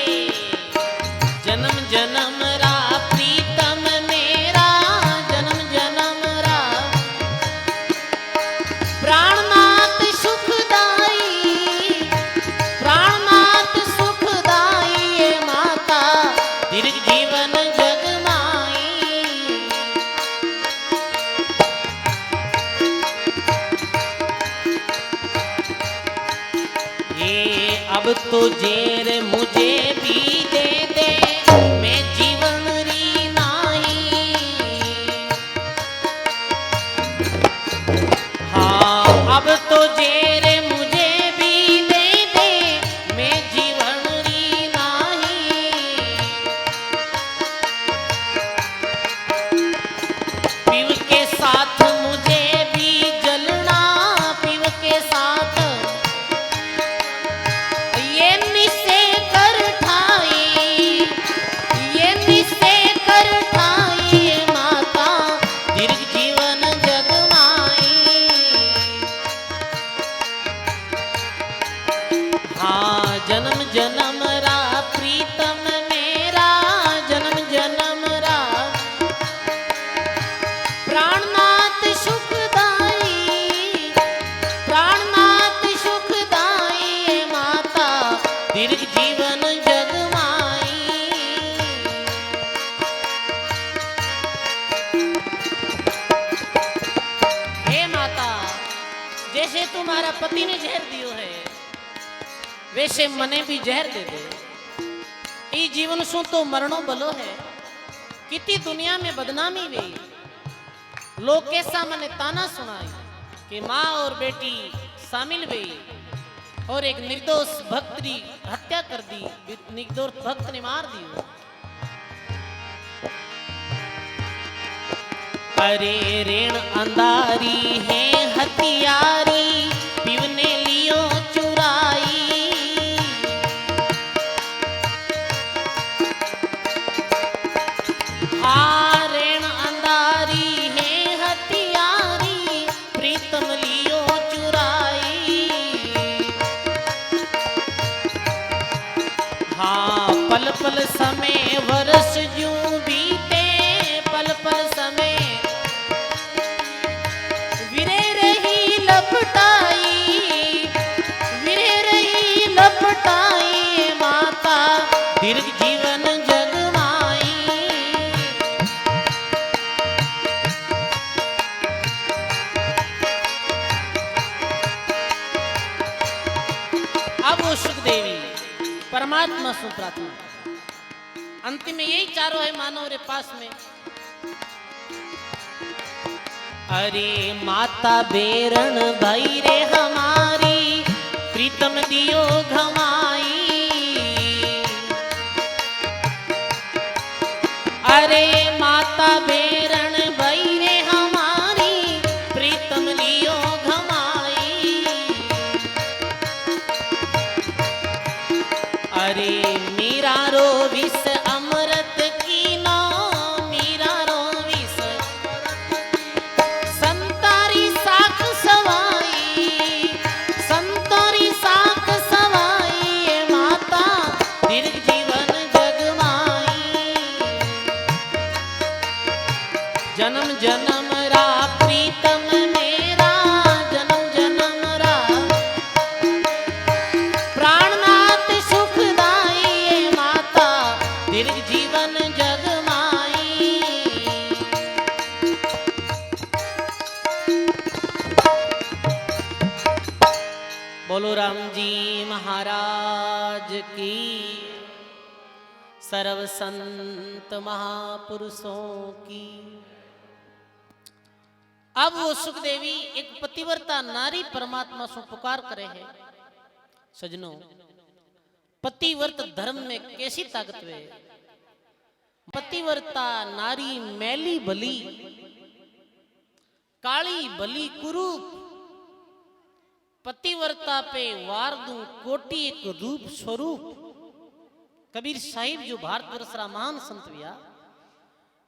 जन्म जन्म रा प्रीतम मेरा, जन्म जन्म रा प्राणनाथ सुखदाई, प्राणनाथ सुखदाई, ये माता दीर्घ जीवन जग माई। ये अब तो जेर मुझे भी दे दे, मैं जीवन री नाही, हाँ अब तो जेर मुझे भी दे दे, मैं जीवन री नाही। पीव के साथ मुझे भी जलना, पीव के साथ ये निसे कर ठाई, ये निसे कर ठाई, ये माता दीर्घ जीवन जग माई। हाँ जन्म जन्म रा प्रीतम मेरा, जन्म जन्म रा प्राणनाथ सुखदाई, प्राणनाथ सुखदाई, ये माता दीर्घ जीवन जग माई। हे माता जैसे तुम्हारा पति ने जहर दियो है, वैसे मने भी जहर दे दे। ई जीवन सु तो मरणो भलो है, कितनी दुनिया में बदनामी हुई, लोग कैसा मने ताना सुनाई कि माँ और बेटी शामिल हुई और एक निर्दोष भक्त की हत्या कर दी, निर्दोष भक्त ने मार दी। अरे ऋण अंधारी है हथियारी, पीवने लियो चुराई। हाँ ऋण अंधारी है हथियारी, प्रीतम लियो चुराई। हाँ पल पल समय वर्ष यूं बीते, पल पल समय विरे रही लपटाई, विरे रही लपटाई। माता दीर्घ जीवन जगमाई। अब वो सुखदेवी परमात्मा से प्रार्थना, अंतिम में यही चारों है मानव रे पास में। अरे माता बेरन भाई रे हमारी, प्रीतम दियो घमाई। अरे माता बेरन भाई रे हमारी, प्रीतम लियो घमाई। अरे मीरा रो विष अमृत की नो, मीरा रो विष संतारी साख सवाई, संतारी साख सवाई। माता दीर्घ जीवन जगमाई। जन्म जन्म रा प्रीतम मेरा, जन्म जन्म रा प्राणनाथ सुखदाई। माता दीर्घ जीवन जगमाई। बोलो राम जी महाराज की, सर्व संत महापुरुषों की। अब वो सुखदेवी एक पतिव्रता नारी परमात्मा से पुकार करे है। सजनों, पतिव्रत धर्म में कैसी ताकत है। पतिव्रता नारी मैली भली, काली भली कुरूप, पतिव्रता पे वार दूं कोटि एक रूप स्वरूप। कबीर साहिब जो भारतवर्ष रा महान संत भैया,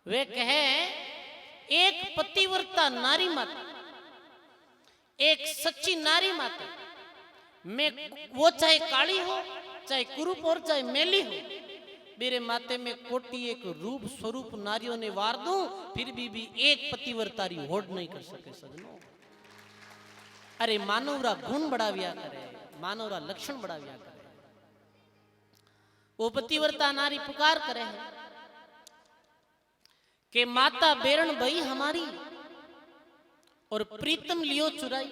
वे कहे एक पतिव्रता नारी माता, एक सच्ची नारी माता में, वो चाहे काली हो, चाहे कुरूप और चाहे मैली हो, मेरे माते में कोटि एक रूप स्वरूप नारियों ने वार दूं, फिर भी एक पतिव्रतारी होड़ नहीं कर सके। सजनों, अरे मानवरा गुण बढ़ाव्या करे, मानवरा लक्षण बढ़ाव्या करे। वो पतिव्रता नारी पुकार करे है कि माता बेरन भई हमारी, और प्रीतम लियो चुराई।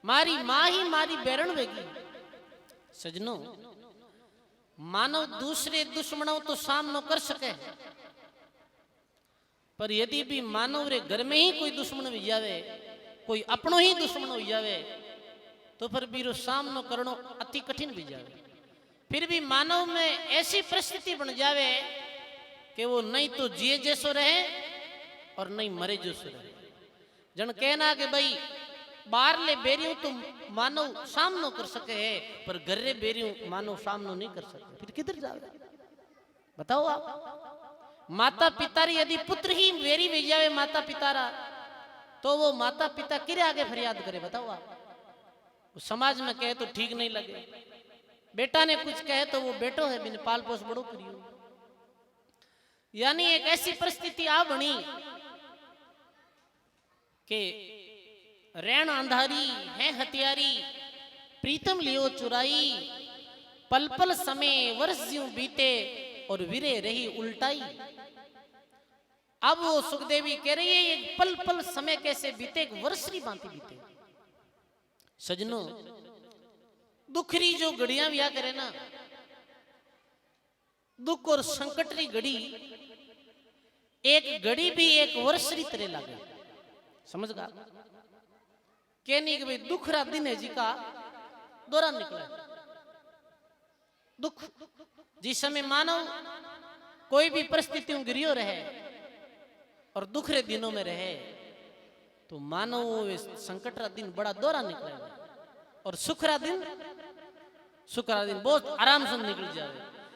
मारी मां ही मारी बेरन वेगी। सजनों, मानव दूसरे दुश्मनों तो सामना कर सके, पर यदि भी मानव रे घर में ही कोई दुश्मन हो जावे, कोई अपनो ही दुश्मन हो जावे, तो फिर भी रो सामना करना अति कठिन भी जावे। फिर भी मानव में ऐसी परिस्थिति बन जावे कि वो नहीं तो जिए जैसो रहे और नहीं मरे जैसो रहे। जन कहना कि भाई बाहर ले बेरियों तो मानव सामनो कर सके है, पर घरे बेरियों मानव सामनो नहीं कर सके। फिर किधर जावे बताओ आप। माता पिता री यदि पुत्र ही वेरी भी जावे माता पिता रा, तो वो माता पिता किरे आगे फरियाद करे बताओ आप। वो समाज में कहे तो ठीक नहीं लगे, बेटा ने कुछ कहे तो वो बेटो है बिन पाल पोस बड़ो करियो। यानी एक ऐसी परिस्थिति आ बनी कि रैन अंधारी है हथियारी, प्रीतम लियो चुराई। पल पल समय वर्ष यूं बीते और विरे रही उल्टाई। अब वो सुखदेवी कह रही है ये पल पल समय कैसे बीते, एक वर्ष की बांति बीते। सजनों, दुखरी जो घड़ियां व्या करे ना, दुख और संकट री घड़ी एक घड़ी भी एक वर्ष री तरह लागे। समझ गा? कहनी कि भाई दुखरा दिन है जी का दौरा निकला। दुख जिस समय मानव कोई भी परिस्थितियों गिरियो रहे और दुखरे दिनों में रहे तो मानव संकट रा दिन बड़ा दौरा निकले और सुखरा दिन बहुत आराम से निकल जाए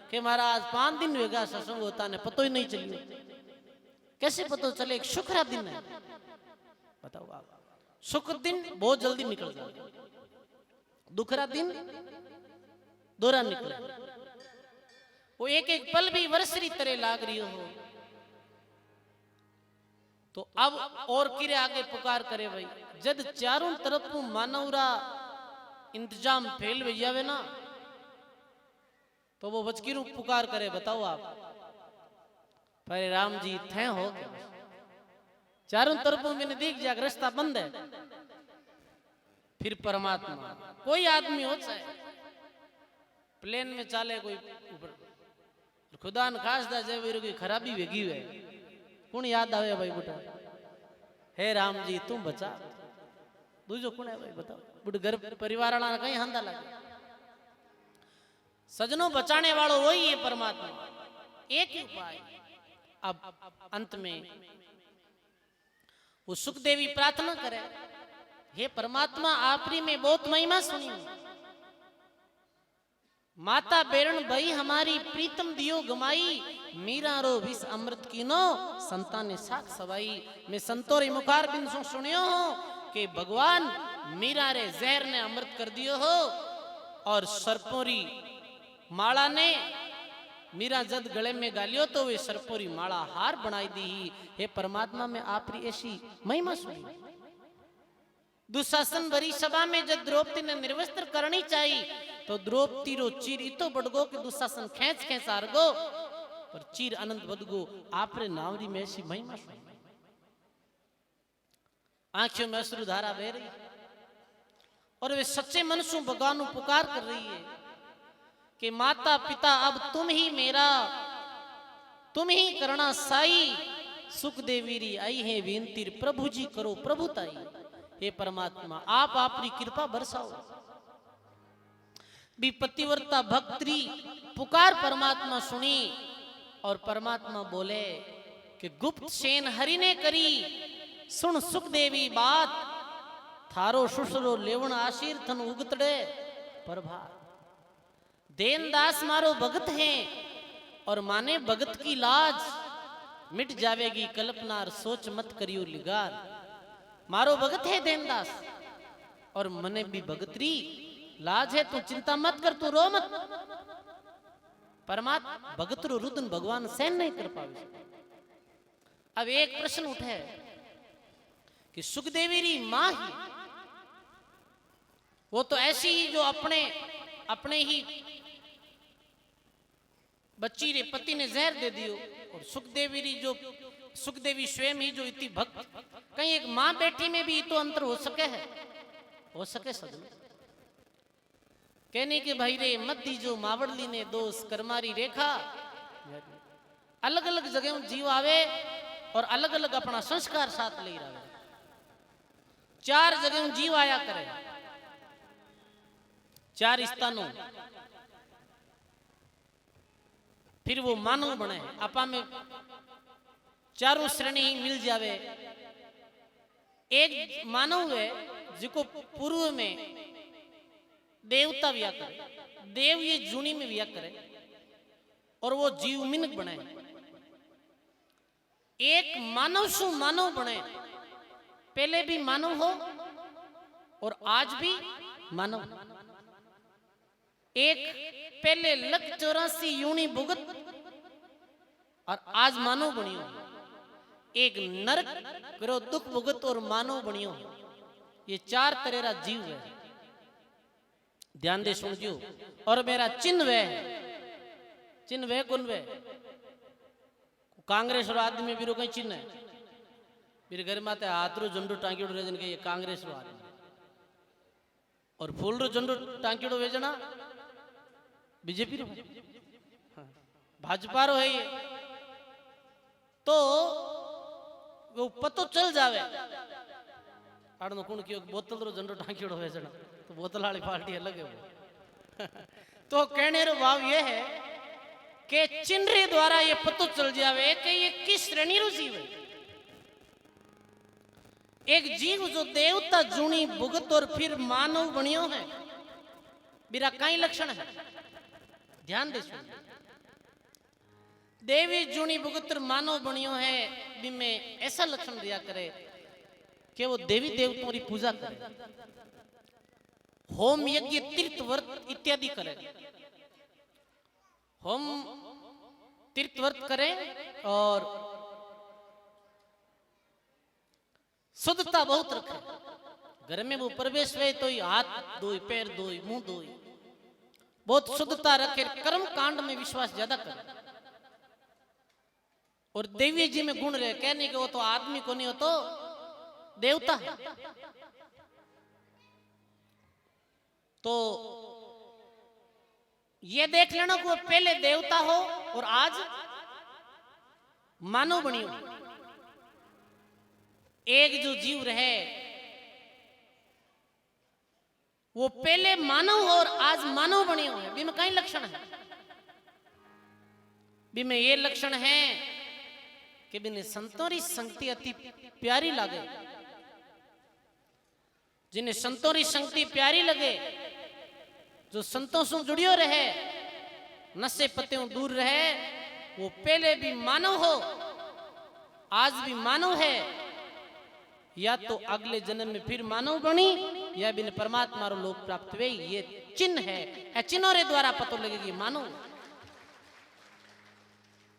कि महाराज 5 दिन होगा सत्संग होता ने पतो ही नहीं चलिए। कैसे पता चले एक सुखरा दिन है? बताओ आप। सुख दिन बहुत जल्दी निकल जाए, दुखरा दिन दौरा निकले। वो एक एक पल भी वर्षरी तरह लाग रही हो तो अब और किरे आगे पुकार करे भाई। जद चारों तरफ मानवरा इंतजाम फेल हो जावे ना तो वो बचकीरू पुकार करे। बताओ आप, पर राम जी थे हो चारों तरफों मैंने देख जा रास्ता बंद है। फिर परमात्मा कोई आदमी हो चाहे प्लेन में चाले कोई ऊपर खुदा न खास दा जय कोई खराबी वेगी है कौन याद आवे भाई बेटा? हे राम जी तुम बचा। दूजो कौन है भाई बताओ? बुढ़ घर परिवार वाला कहीं हंदा लगे। सजनों बचाने वालों वही है परमात्मा। एक ही उपाय। अब अंत में वो सुखदेवी प्रार्थना करे, हे परमात्मा आपरी में बहुत महिमा सुनी। माता बेरण भई हमारी प्रीतम दियो गमाई, मीरा रो विष अमृत कीनो संतान ने साख सवाई। मैं संतोरी मुखार बिन सुनियो हो कि भगवान मीरा रे जहर ने अमृत कर दियो हो और सर्पोरी माला ने मीरा जद गले में गालियो तो वे सर्पोरी माला हार बनाई दी। हे परमात्मा में आपरी ऐसी महिमा सुनी। दुशासन भरी सभा में जब द्रौपदी ने निर्वस्त्र करनी चाहिए तो द्रौपदी रो चीर इतो बढ़गो कि दुशासन खेच खेच आरगो पर चीर अनंत बदगो। आपरे नावरी में ऐसी महिमा सुनी। आंखों में अश्रुधारा बह रही और वे सच्चे मन से भगवान पुकार कर रही है कि माता पिता अब तुम ही मेरा, तुम ही करना साई। सुख देवीरी आई है विनती प्रभु जी करो प्रभुताई। हे परमात्मा आप आपकी कृपा बरसाओ। विपतिव्रता भक्तरी पुकार परमात्मा सुनी और परमात्मा बोले कि गुप्त सेन हरि ने करी सुन सुख देवी बात, थारो सुसरो लेवण आशीर थन उगतड़े प्रभात। देनदास मारो भगत है और माने भगत की लाज, मिट जावेगी कल्पना और सोच मत करियो लिगार। मारो भगत है देनदास और मने भी भगतरी लाज है, तू चिंता मत कर, तू रो मत। परमात्मा भगत रो रुदन भगवान सहन नहीं कर पावे। अब एक प्रश्न उठे कि सुखदेवी री मां ही वो तो ऐसी ही जो अपने ही बच्ची रे पति ने जहर दे दियो और सुखदेवी स्वयं ही जो इतनी भक्त, कहीं एक मां बेटी में भी तो अंतर हो सके सदन कहने के भाई रे मत दीजो मावड़ली ने दोष कर्मारी रेखा। अलग अलग जगह जीव आवे और अलग अलग अपना संस्कार साथ ले रहा। 4 जगह जीव आया करे, 4 स्थानों, फिर वो मानव बने। आपा में चारों श्रेणी ही मिल जावे। एक मानव है जिको पूर्व में देवता व्या करे, देव ये जूनी में व्या करे और वो जीव मिनक बने। एक मानव सु मानव बने, पहले भी मानव हो और आज भी मानव। एक पहले 184 यूनी भुगत और आज मानव बनियो। एक नरक करो दुख भुगत और मानव बनियो। ये 4 तरह का जीव है, ध्यान दे सुनजो। और मेरा चिन्ह वे कौन वे? कांग्रेस रो आदमी भी रो कहीं चिन्ह है। मेरे घर माते हाथ रो झंडो टांकीड़ो रे जन के ये कांग्रेस रो आदमी और फूल रो झंडो टांकीड़ो वेजना बीजेपी रो, भाजपा रो है ये। तो वो पतो चल जावे आड़नो कुण कियो बोतल रो झंडो टांकियोड़ो है जण तो बोतल वाली पार्टी अलग है वो तो कहने रो भाव ये है कि चिन्हरे द्वारा ये पतो चल जावे कि ये किस श्रेणी रो जीव है। एक जीव जो देवता जूनी भुगत और फिर मानव बनियो है बिरा कई लक्षण है ध्यान दे सुन। देवी जूनी भुगत और मानव बनियो है बिमे ऐसा लक्षण दिया करे कि वो देवी देवताओं की पूजा करे, होम यज्ञ तीर्थ व्रत इत्यादि करे, होम तीर्थ व्रत करे और शुद्धता बहुत रखे। घर में वो प्रवेश हुए तो ही हाथ धोई, पैर धोई, मुंह धोई, बहुत शुद्धता रखे, कर्म कांड में विश्वास ज्यादा करे। और देवी जी में गुण रहे, कहने के वो तो आदमी को नहीं हो तो देवता है। तो ये देख लेना कि वो पहले देवता हो और आज मानव बनी हो। एक जो जीव रहे वो पहले मानव और आज मानव बनी हो है, बीमे कई लक्षण है। बीमे ये लक्षण है कि बिने संतों री संगति अति प्यारी लगे। जिन्हें संतों री संगति प्यारी लगे, जो संतों से जुड़ियो रहे, नशे पत्तियों दूर रहे, वो पहले भी मानव हो आज भी मानव है, या तो अगले जन्म में फिर मानव बनी या बिन परमात्मा रो लोक प्राप्त हुए। ये चिन्ह है, चिन्हों रे द्वारा पता लगेगी मानव।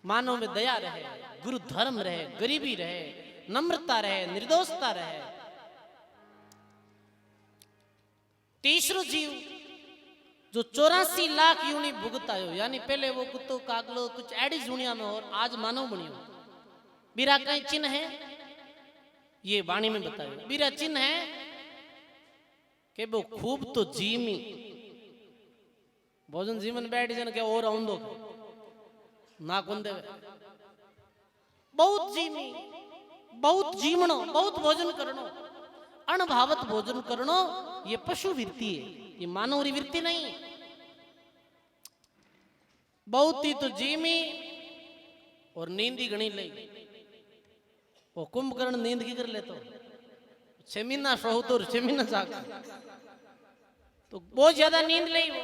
मानव में दया रहे, गुरु धर्म रहे, गरीबी रहे, नम्रता रहे, निर्दोषता रहे। तीसरो जीव जो 84 लाख यूनी भुगत आयो, यानी पहले वो कुत्तो कागलो कुछ एडी दुनिया में और आज मानव बनियो। बीरा कई चिन्ह है, ये वाणी में बतायो। बीरा चिन्ह है कि वो खूब तो जीमी भोजन जीवन बैठ जन के और औंदो ना कौन देवे, बहुत जीमी, बहुत जीवनो, बहुत भोजन करनो, अणभावत भोजन करनो, ये पशु वृत्ति है, ये मानव वृत्ति नहीं। बहुत ही तो जीमी और नींद ही गणी ले। वो कुंभकर्ण नींद की कर ले तो 6 महीना सोओ तो 6 महीना जाग, तो बहुत ज्यादा नींद ले। वो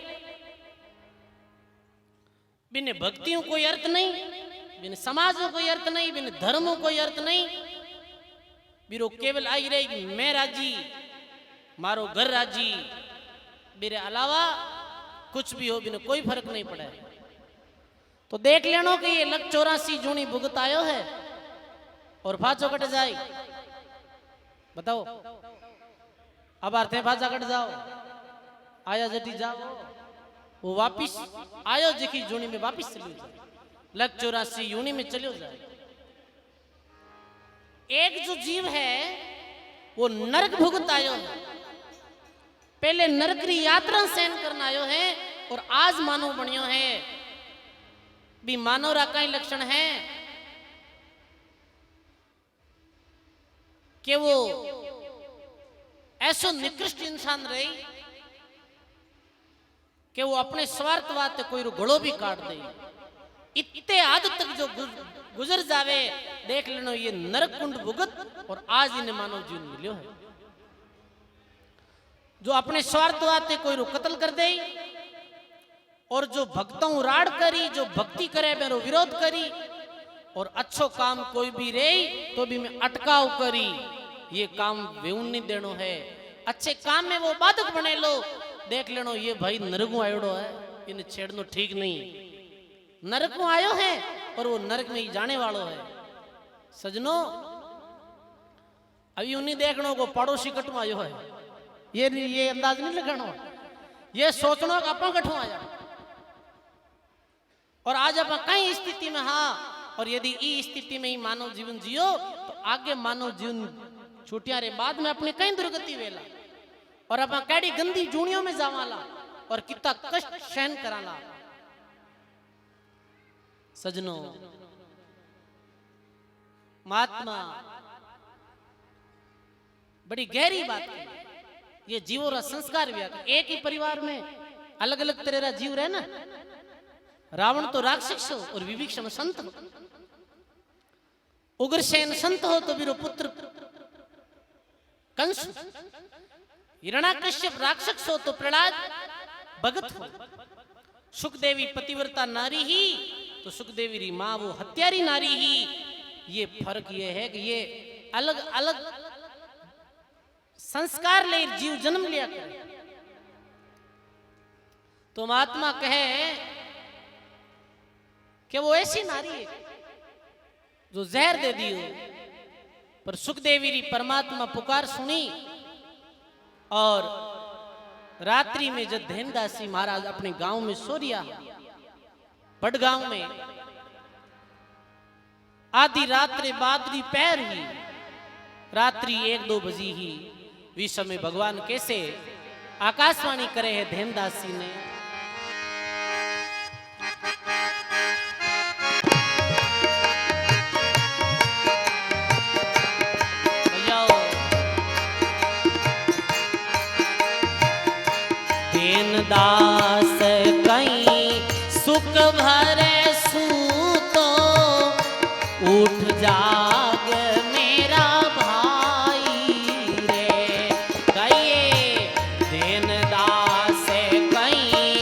बिन भक्तियों कोई अर्थ नहीं, बिन समाजों कोई अर्थ नहीं, बिन धर्मों कोई अर्थ नहीं। बिरो केवल आई रहेगी मैं राजी, मारो घर राजी, मेरे अलावा कुछ भी हो बिन कोई फर्क नहीं पड़ा है। तो देख लेनो कि ये लग 84 जूनी भुगत आयो है और फाचो कट जाए। बताओ अब आरते फाचा कट जाओ, आया जटी जाओ, वो वापिस आयो जिकी जूनी में वापिस चलियो जाए, लग 84 यूनी में चलियो जाए। एक जो जीव है वो नरक भुगत आयो है, पहले नरक की यात्रा सहन करना आयो है और आज मानव बनियो है। भी मानव रा कई लक्षण है कि वो ऐसो निकृष्ट इंसान रही कि वो अपने स्वार्थ वास्ते कोई घोड़ो भी काट दे, इतने हद तक जो गुजर जावे। देख लेनो ये नरक कुंड भुगत और आज इन्हें मानव जीवन मिलियो है। जो अपने स्वार्थ वास्ते कोई रो कत्ल कर दे और जो भक्तों राड़ करी, जो भक्ति करे मेरो विरोध करी और अच्छो काम कोई भी रे तो भी मैं अटकाव करी, ये काम वेउन नहीं देनो है। अच्छे काम में वो बाधक बने लो, देख लेनो ये भाई नरक आयोड़ो है, इन्हें छेड़नो ठीक नहीं। नरक में आयो है और वो नरक में ही जाने वालों है। सजनो अभी उन्हीं देखनो को पड़ोसी कटू आयो है, ये अंदाज नहीं लगानो, ये सोचनो कि अपन कटू आया। और आज अपन कई स्थिति में हाँ, और यदि इस स्थिति में ही मानव जीवन जियो तो आगे मानव जीवन छुटिया रे बाद में अपने कई दुर्गति वेला और अपन कैडी गंदी जूनियों में जावाला और कितना कष्ट सहन कराला। सजनो महात्मा बड़ी गहरी बात है। ये जीवों रा संस्कार भी एक ही परिवार में अलग अलग तरह रा जीव रहे ना। रावण तो राक्षस हो और विभीषण संत हो। उग्रसेन संत हो तो बिरो पुत्र कंस, हिरण्याकश्यप राक्षस हो तो प्रहलाद भगत हो। सुखदेवी पतिव्रता नारी ही तो सुखदेवी री मां वो हत्यारी नारी ही। ये फर्क ये है कि ये अलग अलग संस्कार ले जीव जन्म लिया करे। तो महात्मा कहे कि वो ऐसी नारी है जो जहर दे दी हो, पर सुखदेवी री परमात्मा पुकार सुनी। और रात्रि में जब धेनदास जी महाराज अपने गांव में सो रिया, बड़गांव में आधी रात्रि बादरी पैर ही, रात्रि 1-2 बजी ही, विश्व में भगवान कैसे आकाशवाणी करे है धेनदास जी ने। दास कहीं सुख भरे सूतो, उठ जाग मेरा भाई रे। कहिए देन दास कहीं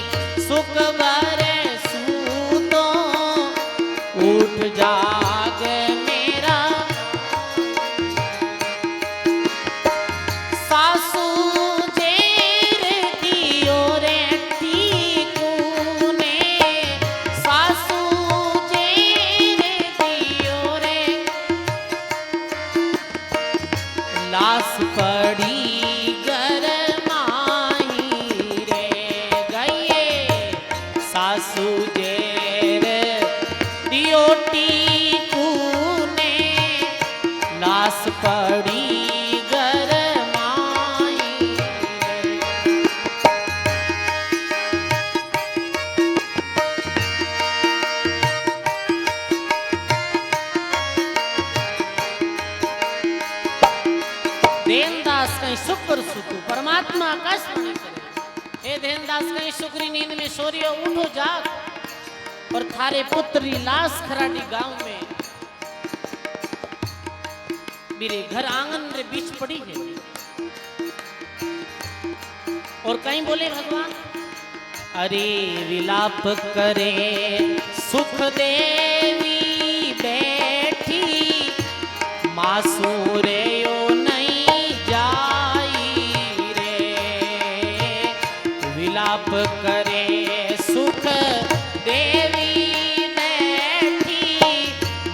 सुख भरे सूतो, उठ जाग मेरा। सासू पड़ी गरमाई रे। गए सासू जेर दियोटी कूने, लाश पड़ी गरमाई रे। धेनदास कहीं सुख पर सुखो, परमात्मा आकाशवाणी करे। हे धेनदास कहीं सुखरी नींद में सो रही हो, उठो जाग। और थारे पुत्री लाश खराडी गांव में मेरे घर आंगन रे बीच पड़ी है। और कहीं बोले भगवान, अरे विलाप करे सुख देवी बैठी, मासूरे विलाप करे सुख देवी बैठी,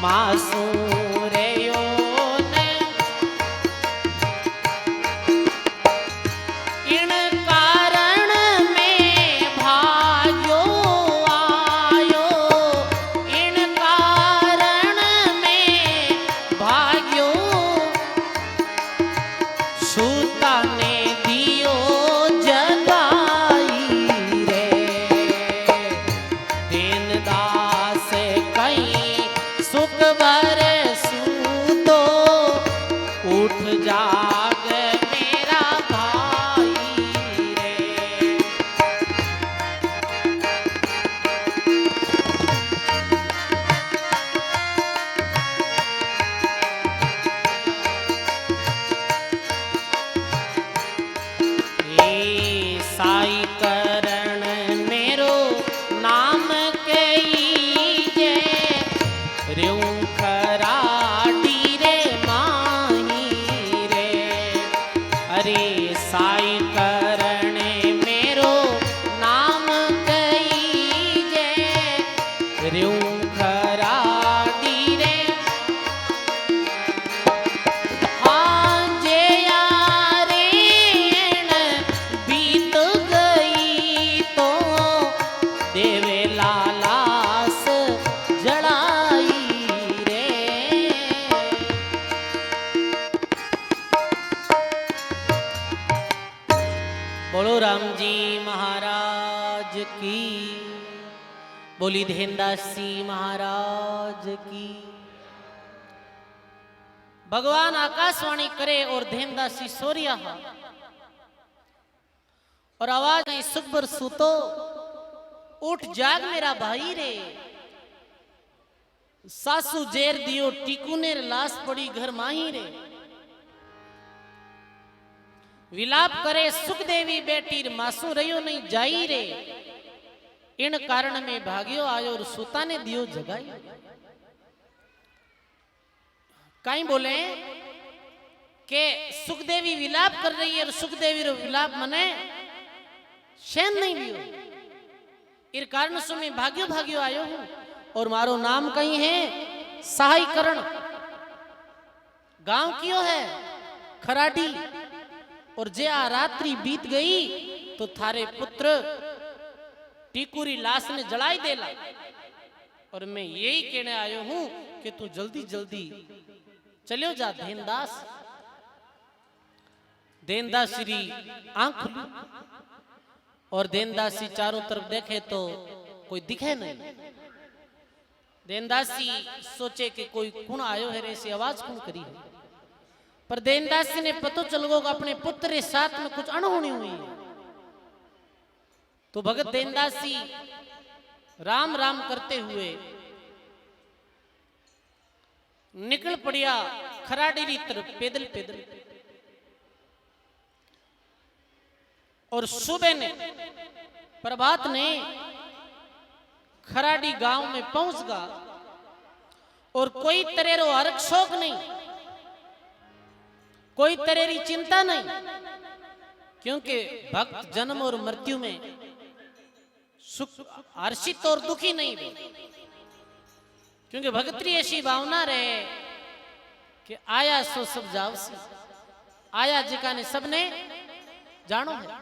मासूरे इन कारण में भाग्यो आयो, इन कारण में भाग्यो सूता ने दियो जाग मेरा भाई रे। ए साई करण मेरो नाम कई जे, रेऊ खराडी रे माही रे। अरे साई करण मेरो नाम कई जे, रेऊ खराडी रे। हाँ जे यारे बीत गई तो देवे लालास जड़ाई रे। बोलो राम जी महाराज की, बोली धेनदास जी महाराज की। भगवान आकाशवाणी करे और धेनदासी सोरिया और आवाज नहीं सुखबर सूतो उठ जाग मेरा भाई रे सासू जेर दियो टीकू ने लाश पड़ी घर माही रे विलाप करे सुख देवी बेटी मासू रहियो नहीं जाई रे इन कारण में भाग्यो आयो और सूता ने दियो जगाई कहीं बोले के सुखदेवी विलाप कर रही है और सुखदेवी रो विलाप मने शैन नहीं लियो इर कारण से मैं भाग्यो भाग्यो आयो हूं और मारो नाम कहीं है सहायकरण गांव कियो है खराडी और जे आ रात्रि बीत गई तो थारे पुत्र टीकुरी लाश ने जलाई देला और मैं यही कहने आयो हूं कि तू जल्दी जल्दी चलियो जा धेनदास धेनदास श्री आंख और धेनदासी चारों तरफ देखे तो कोई दिखे नहीं धेनदासी सोचे कि कोई कौन आयो है ऐसी आवाज कौन करी है पर धेनदासी ने पतो चल गो अपने पुत्र के साथ में कुछ अनहोनी हुई है तो भगत धेनदासी राम राम करते हुए निकल पड़िया खराडी की तरफ पैदल पैदल और सुबह ने प्रभात ने खराडी गांव में पहुंच गा और कोई तरेरो हरक शोक नहीं कोई तरेरी चिंता नहीं क्योंकि भक्त जन्म और मृत्यु में सुख हर्षित और दुखी नहीं भी क्योंकि भक्ति ऐसी भावना रहे कि आया सो सब जाओ से आया जिका ने सबने जानो है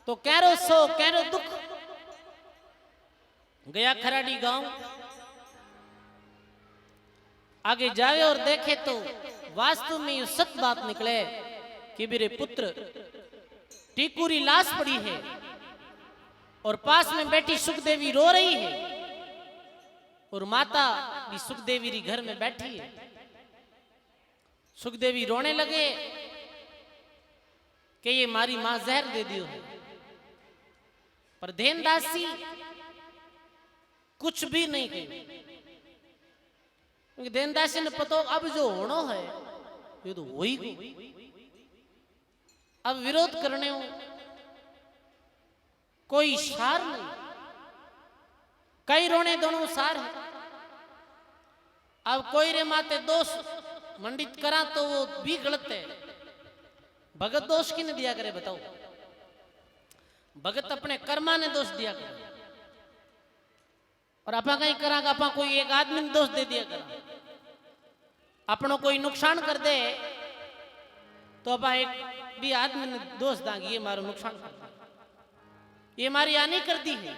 तो कैरो सो कैरो दुख गया खराडी गांव आगे जावे और देखे तो वास्तव में ये सच बात निकले कि मेरे पुत्र टीकुरी लाश पड़ी है और पास में बैठी सुखदेवी रो रही है और माता भी सुखदेवी री घर में बैठी है सुखदेवी रोने लगे कि ये मारी मां जहर दे दियो है पर धेनदासी कुछ भी नहीं कही क्योंकि धेनदासी ने पता अब जो होना है ये तो हो ही अब विरोध करने हो कोई सार नहीं कई रोने दोनों सार है अब कोई रे माते दोष मंडित करा तो वो भी गलत है भगत दोष की ने दिया करे बताओ भगत अपने कर्मा ने दोष दिया करे और अपना कहीं करा अपना कोई एक आदमी ने दोष दे दिया करा अपनों कोई नुकसान कर दे तो अपना एक भी आदमी ने दोष दांगी ये मारो नुकसान कर ये हमारी हानि कर दी है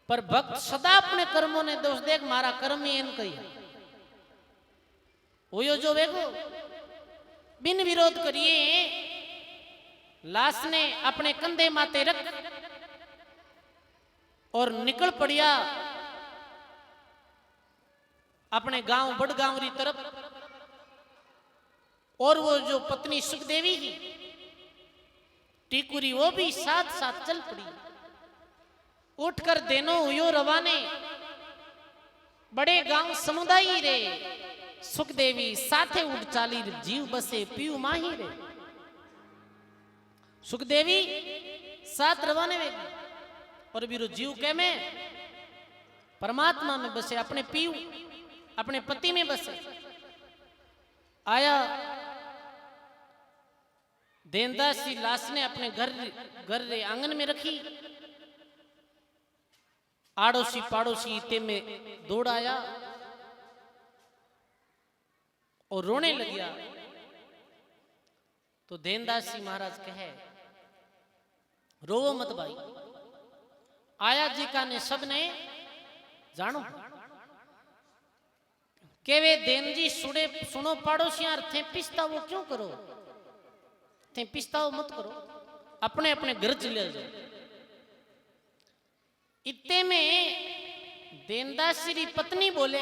पर भक्त सदा अपने कर्मों ने दोष देख मारा कर्म ही इन कही वो यो जो वेगो बिन विरोध करिए लाश ने अपने कंधे माते रख और निकल पड़िया अपने गांव बड़गांव की तरफ और वो जो पत्नी सुखदेवी की टीकुरी वो भी साथ साथ चल पड़ी उठकर देनो हुयो रवाने बड़े गांव समुदाय रे सुखदेवी साथे उठ चाली जीव बसे पीऊ माही रे सुखदेवी साथ रवाने में और बीरो जीव के में परमात्मा में बसे अपने पीऊ अपने पति में बसे आया धेनदासी लाश ने अपने घर रे आंगन में रखी आड़ोसी पाड़ोसी इते में दौड़ आया और रोने लग गया तो धेनदासी महाराज कहे रोवो मत भाई आया जी का ने सबने जानो के वे देन जी सुनो पड़ोसियां थे पिछताओ क्यों करो थे पिछताओ मत करो अपने अपने घर चले जाओ इतने में देनदास श्री पत्नी बोले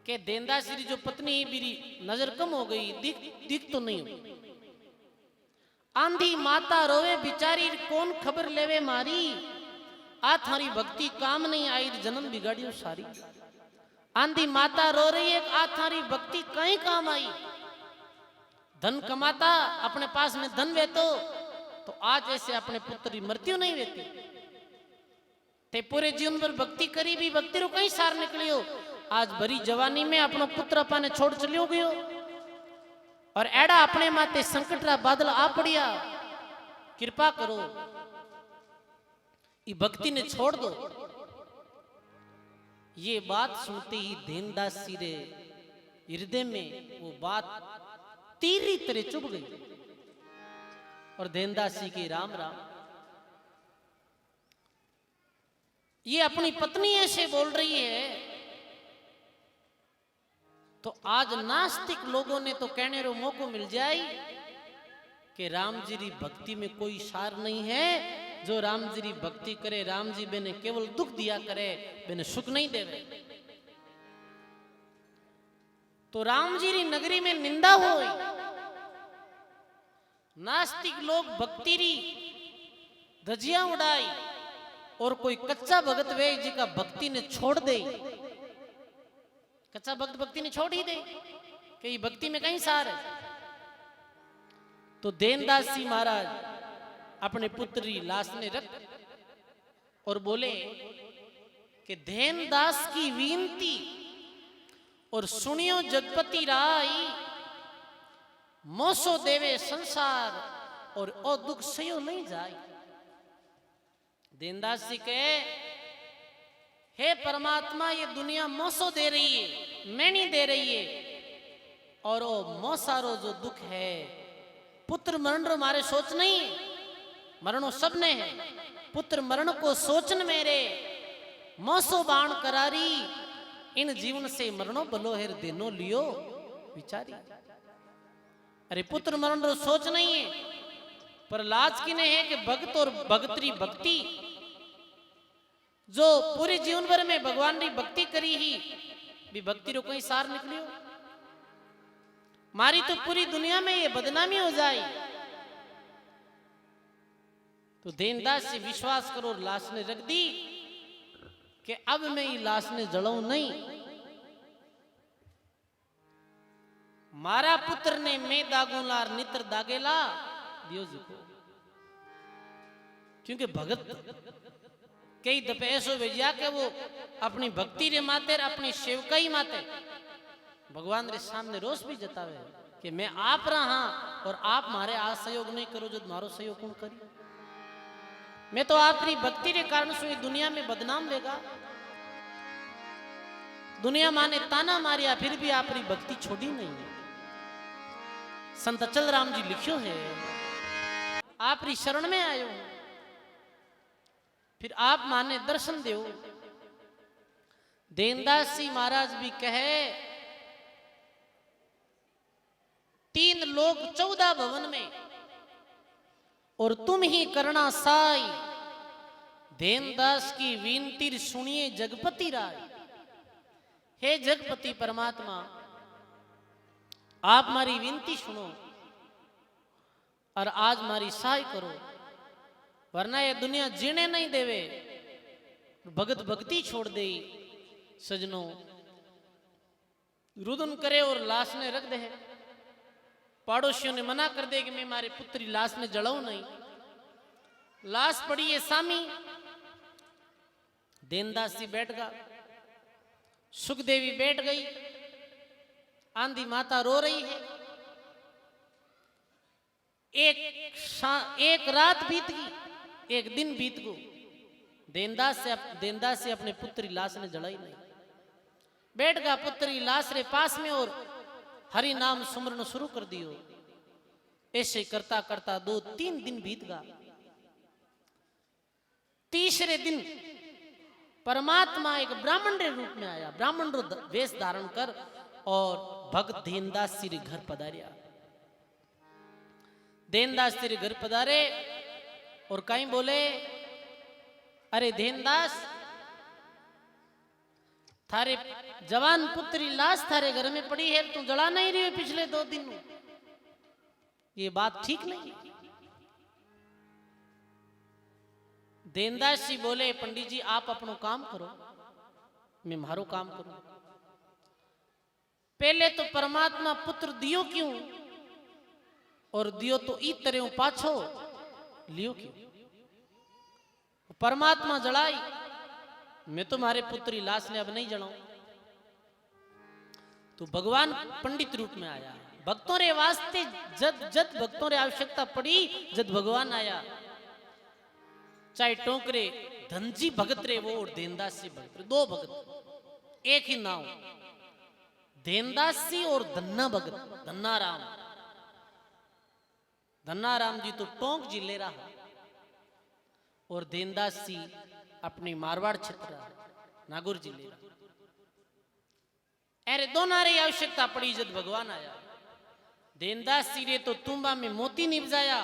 कि देनदास जी जो पत्नी है मेरी नजर कम हो गई, दिख तो नहीं हो। आंधी माता रोवे बिचारी कौन खबर लेवे मारी, आ थारी भक्ति काम नहीं आई जन्म बिगाड़ियो सारी। आंधी माता रो रही है, आ थारी भक्ति कहीं काम आई। धन कमाता अपने पास में धन वेतो तो आज ऐसे अपने पुत्र की मृत्यु नहीं वेती। ते पूरे जीवन भर भक्ति करी भी भक्ति रो कहीं सार निकलियो, आज भरी जवानी में अपनो पुत्र अपने छोड़ चलियो गयो और एड़ा अपने माते संकट रा बादल आ पड़िया। कृपा करो ये भक्ति ने छोड़ दो। ये बात सुनते ही देनदास जी रे हृदय में वो बात तीरी तरह चुभ गई और देनदास जी की राम राम। ये अपनी पत्नी ऐसे बोल रही है तो आज नास्तिक लोगों ने तो कहने रो मौको मिल जाए कि राम जी की भक्ति में कोई सार नहीं है। जो राम जी की भक्ति करे राम जी बेने केवल दुख दिया करे, बेने सुख नहीं देवे। तो राम जी की नगरी में निंदा हो। नास्तिक लोग भक्ति री धजियां उड़ाई और कोई कच्चा भगत वे जी का भक्ति ने छोड़ दे। कच्चा भक्त भक्ति ने छोड़ ही दे कि भक्ति में कहीं सार है। तो देनदास जी महाराज अपने पुत्र की लाश ने रख और बोले कि देनदास की विनती और सुनियो जगपति राय, मोसो देवे संसार और ओ दुख सयो नहीं जाए। देनदास जी कहे हे परमात्मा ये दुनिया मोसो दे रही है, मैं नहीं दे रही है और ओ मोसारो जो दुख है पुत्र मरण रो मारे सोच नहीं, मरणो सबने है। पुत्र मरण को सोचन मेरे मोसो बाण करारी, इन जीवन से मरणो बलो हेर देनो लियो विचारी। अरे पुत्र मरण रो सोच नहीं है पर लाज की ने है कि भक्त और भगतरी भक्ति जो पूरे जीवन भर में भगवान की भक्ति करी ही भी भक्ति रो कोई सार निकलियो। मारी तो पूरी दुनिया में ये बदनामी हो जाए। तो देनदास से विश्वास करो लाश ने रख दी कि अब मैं ये लाश ने जलाऊं नहीं। मारा पुत्र ने मैं दागूलार नित्र दागेला दियो जी को। क्योंकि भगत कई दफे ऐसो भेजिया के वो अपनी भक्ति रे माते अपनी सेवकाई माते भगवान रे सामने रोष भी जतावे कि मैं आप रहा और आप मारे आज सहयोग नहीं करो जो मारो सहयोग कौन करी। मैं तो आपकी भक्ति के कारण से दुनिया में बदनाम लेगा। दुनिया माने ताना मारिया फिर भी आपकी भक्ति छोड़ी नहीं। संत अचल राम जी लिखियो है आपरी शरण में आयो फिर आप माने दर्शन दो। देनदास जी महाराज भी कहे 3 लोग 14 भवन में और तुम ही करना साई। देनदास की विनती सुनिए जगपति राय। हे जगपति परमात्मा आप मारी विनती सुनो और आज मारी सहाय करो, वरना ये दुनिया जीने नहीं देवे। भगत भक्ति छोड़ दे सजनों, रुदन करे और लाश ने रख दे। पड़ोसियों ने मना कर दे कि मैं मारे पुत्री लाश में जलाऊं नहीं। लाश पड़ी है सामी। देनदास जी बैठ गया, सुखदेवी बैठ गई, आंधी माता रो रही है। एक रात बीत गई, एक दिन बीत गो। देनदास से अपने पुत्री लाश ने जलाई नहीं। बैठ गया पुत्री लाश रे पास में और हरि नाम सुमरन शुरू कर दियो। ऐसे करता करता 2-3 दिन बीत गया। तीसरे दिन परमात्मा एक ब्राह्मण के रूप में आया, ब्राह्मण रो वेश धारण कर और भक्त देनदास जी घर पधारिया। देनदास जी घर पधारे और कहीं बोले अरे देनदास थारे जवान पुत्री लाश थारे घर में पड़ी है, तू जला नहीं रही है पिछले 2 दिन। ये बात ठीक नहीं। देनदास जी बोले, पंडित जी आप अपनो काम करो, मैं मारो काम करूं। पहले तो परमात्मा पुत्र दियो क्यों, और दियो तो ई तरह पाछो लियो क्यों। परमात्मा जलाई, मैं तो मारे पुत्री लाश ने अब नहीं जलाऊं। तो भगवान पंडित रूप में आया, भक्तों रे वास्ते जद जद भक्तों रे आवश्यकता पड़ी जद भगवान आया। चाहे टोकरे धनजी भगत रे वो और देनदास जी भगत रे, 2 भगत एक ही नाव, देनदास जी और धन्ना भगत, धन्ना राम। धन्ना राम जी तो टोंक जी ले रहा, और देनदास जी अपनी मारवाड़ क्षेत्र नागौर जी ले रहा। अरे दोनों रे आवश्यकता पड़ी जब भगवान आया। देनदास जी रे तो तुम्बा में मोती निपजाया,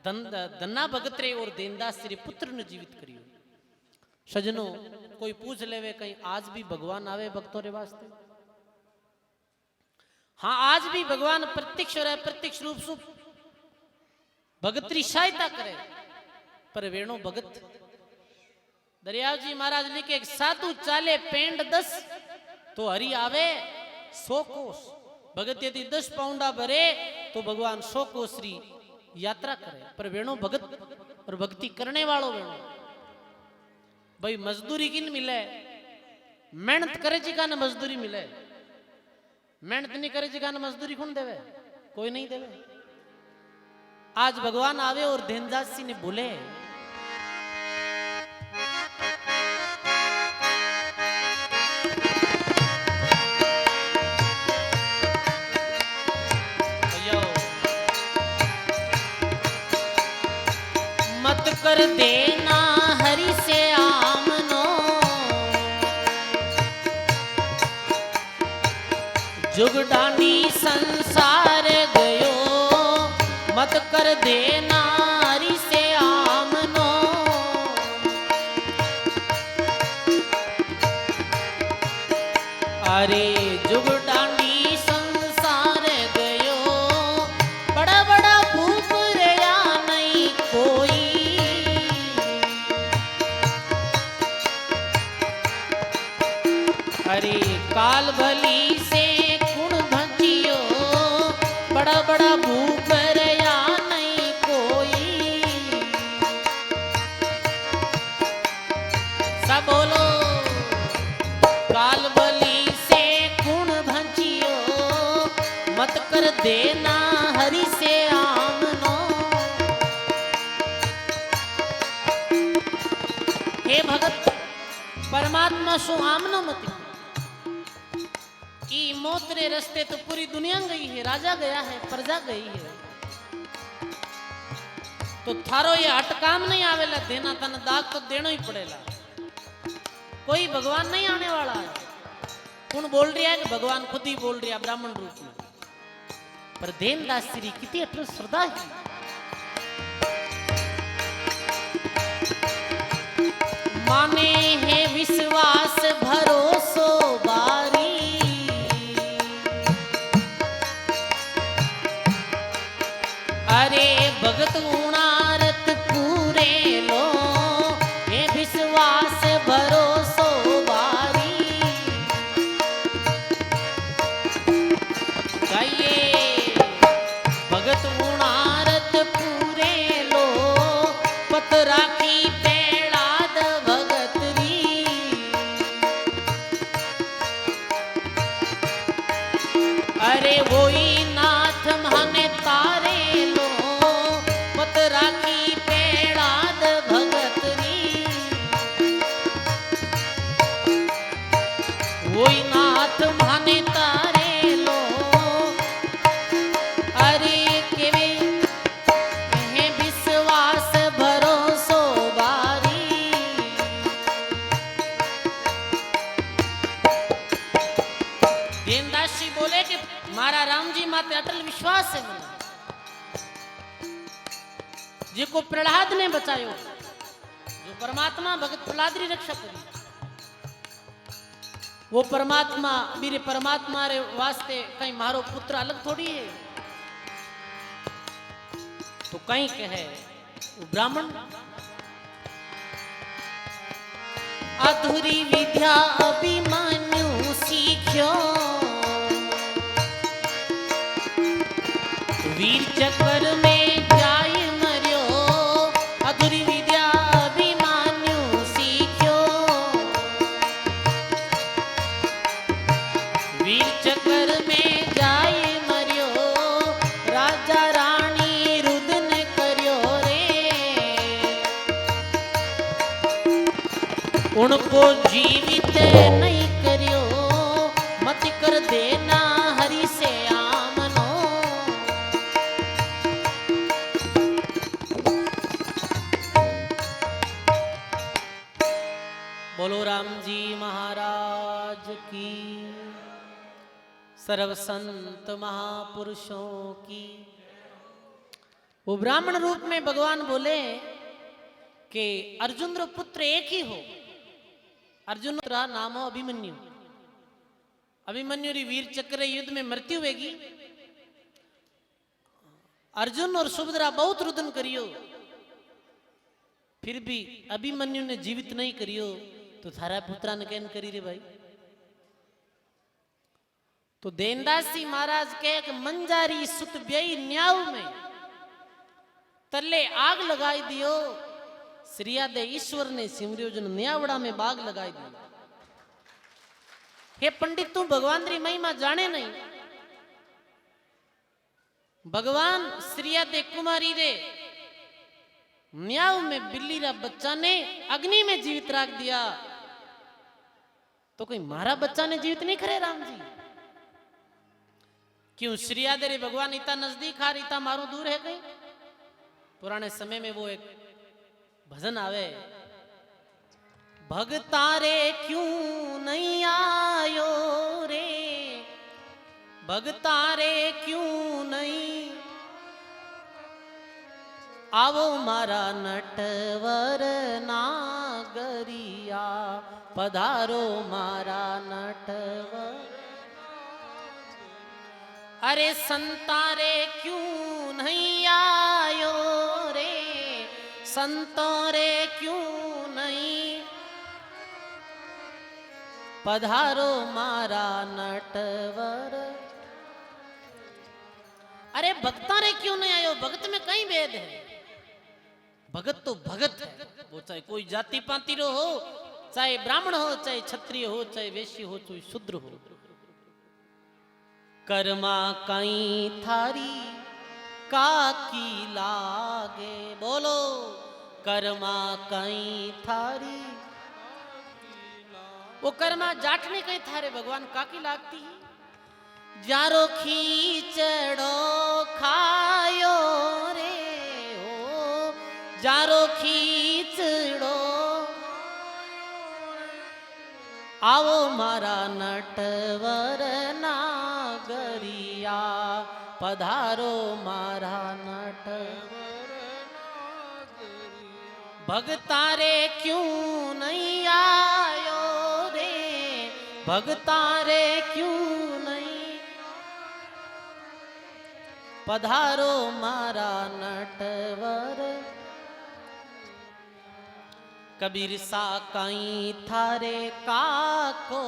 धन्ना भगत रे और देनदास जी रे पुत्र ने जीवित करियो। सजनों कोई पूछ लेवे कहीं आज भी भगवान आवे भक्तों रे वास्ते? हाँ, आज भी भगवान प्रत्यक्ष और अप्रत्यक्ष रूप से भगतरी सहायता करे, पर वेणो भगत दरियाव जी महाराज लिखे, एक साधु चाले पेंड 10 तो हरि आवे 100 कोस। भगत यदि 10 पाउंडा भरे तो भगवान 100 कोस री यात्रा करे। पर वेणो भगत और भक्ति करने वालों वेणो। भाई मजदूरी किन मिले, मेहनत करे जी का न मजदूरी मिले। मेहनत नहीं करे जी का न मजदूरी कौन देवे? कोई नहीं देवे। आज भगवान आवे और देनदास जी ने बोले, मत कर देना हरि से आमनो, जुगडानी संसार गयो, मत कर देना हरि से आमनो। अरे जुगडानी संसार गयो, बड़ा बड़ा भूप रया नहीं कोई। अरे काल भली से कुण भजियो, बड़ा बड़ा भूप रया नहीं कोई। सब बोलो, काल भली से कुण भजियो, मत कर देना हरि से आमनो। हे भगत, परमात्मा सो आमनो मत। ई मौत रे रस्ते तो पूरी दुनिया गई है, राजा गया है, प्रजा गई है। तो थारो ये हट काम नहीं आवेला, देना तन दाग तो देना ही पड़ेगा। कोई भगवान नहीं आने वाला है। कौन बोल रहा है कि भगवान खुद ही बोल रहा ब्राह्मण रूप में। पर देनदास जी कितनी अटल श्रद्धा है। माने है विश्वास भरोसो बारी, अरे भगत उणारत पूरे लो, ये विश्वास भरोसो बारी। कहिए भगत उणारत पूरे लो, पत राखी पेड़ाद भगत री। अरे वोई नाथ माने तारे लो, पत राखी पेड़ाद भगत री। वोई नाथ माने तारे लो, अरे केवे है विश्वास भरोसो बारी। देनदास जी बोले कि मारा राम जी माते अटल विश्वास है मुझे, जिको प्रहलाद ने बचायो, जो परमात्मा भगत प्रहलाद री रक्षा करी। वो परमात्मा मेरे परमात्मा रे वास्ते कहीं मारो पुत्र अलग थोड़ी है। तो कहीं कहे वो ब्राह्मण अधूरी विद्या अभिमन्यु सीख्यो वीर चक्र में जाय मर्यो अधूरी विद्या अभिमन्यु सीख्यो वीर चक्र में जाय मर्यो राजा रानी रुदन कर्यो रे उनको जीवित नहीं कर्यो मत कर देना हरि से आमनो बोलो राम जी महाराज की सर्व संत महापुरुषों की। वो ब्राह्मण रूप में भगवान बोले कि अर्जुन रो पुत्र एक ही हो। अर्जुन रा नाम हो अभिमन्यु। अभिमन्यु री वीर चक्र युद्ध में मृत्यु होगी। अर्जुन और सुभद्रा बहुत रुदन करियो फिर भी अभिमन्यु ने जीवित नहीं करियो तो थारा पुत्रा ने कैन करी रे भाई। तो देनदास जी महाराज कहे कि मंजारी सुत ब्याई न्याऊ में तले आग लगाई दियो श्रीयादे ईश्वर ने सिमरियो जन न्यावड़ा में बाग लगाई दी। हे पंडित तू भगवान री महिमा जाने नहीं। भगवान श्रीयादे कुमारी रे न्याव में बिल्ली रा बच्चा ने अग्नि में जीवित रख दिया तो कोई मारा बच्चा ने जीवित नहीं करे राम जी। क्यों श्रीयादे रे भगवान इतना नजदीक हार इतना मारू दूर है कहीं। पुराने समय में वो एक भजन आवे भगतारे क्यों नहीं आयो रे भगतारे क्यों नहीं आवो मारा नटवर नागरिया पधारो मारा नटवर। अरे संतारे क्यों नहीं आयो रे संतों रे क्यों नहीं पधारो मारा नटवर। अरे भक्ता रे क्यों नहीं आयो भगत में कहीं भेद है। भगत तो भगत है वो चाहे कोई जाति पाति रो हो चाहे ब्राह्मण हो चाहे क्षत्रिय हो चाहे वैश्य हो चाहे शूद्र हो। कर्मा कहीं थारी काकी लागे बोलो कर्मा कहीं थारी। वो कर्मा जाटने कहीं थारे भगवान काकी लागती है। जारो खींचड़ो खायो रे हो जारो खींचड़ो आवो मारा नटवर नागरिया पधारो मारा नटवर भगतारे क्यों नहीं आयो रे भगतारे क्यों नहीं पधारो मारा नटवर। कबीर सा कहीं थारे काको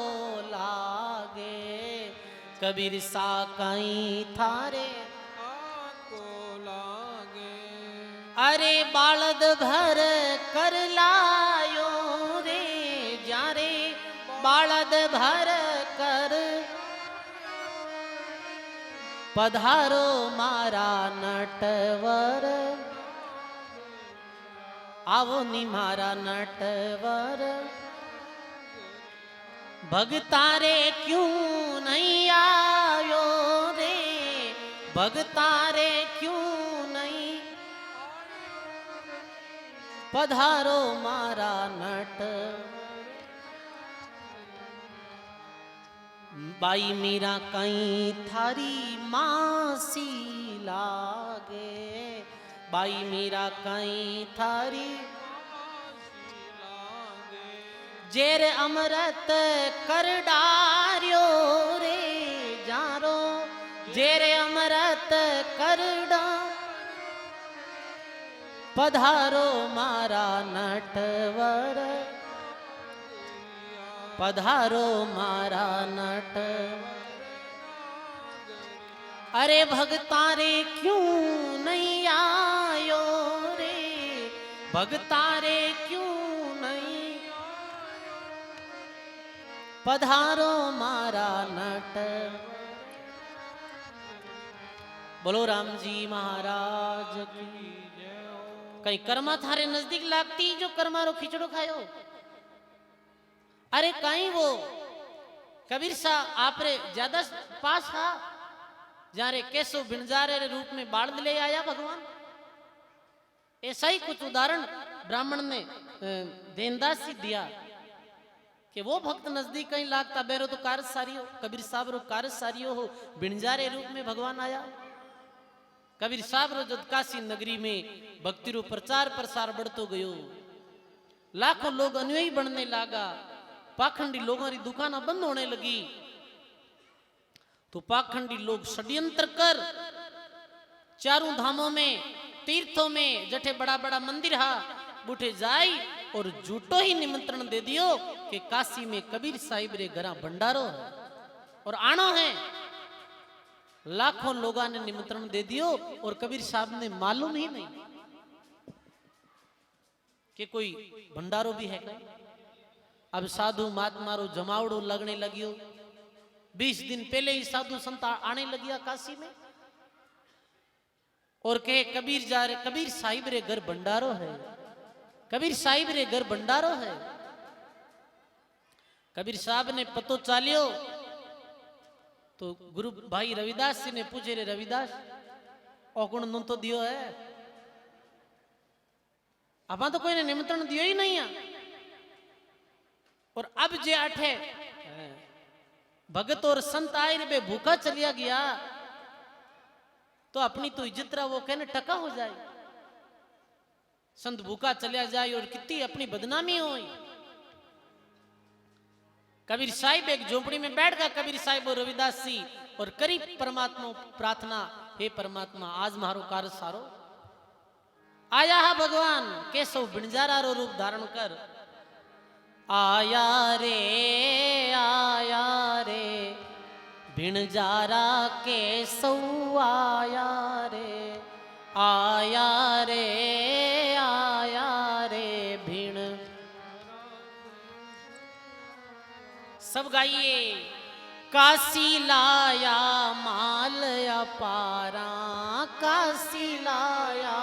लागे कबीर सा कहीं थारे काको लागे। अरे बालद भर कर लायो रे जारे बालद भर कर पधारो मारा नटवर आवो नी मारा नटवर। भगतारे क्यों नहीं आयो रे भगतारे क्यों नहीं पधारो मारा नटवर। बाई मीरा कहीं थारी मासी लागे बाई मीरा कहीं थारी जेर अमृत कर डार्यो रे जारो जेर अमृत कर पधारो मारा नटवर पधारो मारा नट अरे भगतारे क्यों नहीं आयो रे भगतारे क्यों नहीं पधारो मारा नट बोलो राम जी महाराज की कहीं कर्मा थारे नजदीक लागती जो कर्मारो खिचड़ो खायो अरे कहीं वो कबीर सा आपरे ज्यादा पास हा जारे कैसो बिनजारे रूप में बाढ़ ले आया भगवान ऐसा ही कुछ उदाहरण ब्राह्मण ने देनदास से दिया कि वो भक्त नजदीक कहीं लागता बेरो तो कारज सारियो कबीर साहब रो कारज सारियो हो बिनजारे रूप में भगवान आया कबीर साहब रो जब काशी नगरी में भक्ति रो प्रचार प्रसार बढ़तो गयो लाखों लोग अनुयायी बनने लगा पाखंडी लोगों की दुकान बंद होने लगी तो पाखंडी लोग षड्यंत्र कर चारों धामों में तीर्थों में जठे बड़ा बड़ा मंदिर हा बूठे जाई और झूठो ही निमंत्रण दे दियो कि काशी में कबीर साहिब रे घरा भंडारो है और आनो है लाखों लोगों ने निमंत्रण दे दियो और कबीर साहब ने मालूम ही नहीं कि कोई भंडारो भी है क्या अब साधु महात्मारो जमावड़ो लगने लगियो 20 दिन पहले ही साधु संत आने लगिया काशी में और कहे कबीर जा रे कबीर साहिब रे घर भंडारो है कबीर साहिब रे घर भंडारो है कबीर साहब ने पतो चालियो तो गुरु भाई रविदास जी ने पूछे रे रविदास औगुण नु तो दियो है अब तो कोई ने निमंत्रण दियो ही नहीं है और अब जे अठे भगत और संत आए रे बे भूखा चलिया गया तो अपनी तो इज्जत रहा वो कहने टका हो जाए संत भूखा चलिया जाए और कितनी अपनी बदनामी हो कबीर साहिब एक झोपड़ी में बैठ गया कबीर साहिब और रविदास जी और करी परमात्मा प्रार्थना हे परमात्मा आज मारो कार्य सारो आया है भगवान केशव बिनजारा रो रूप धारण कर आया रे बिनजारा केशव आया रे भिण सब गाइए काशी लाया माल अपारा काशी लाया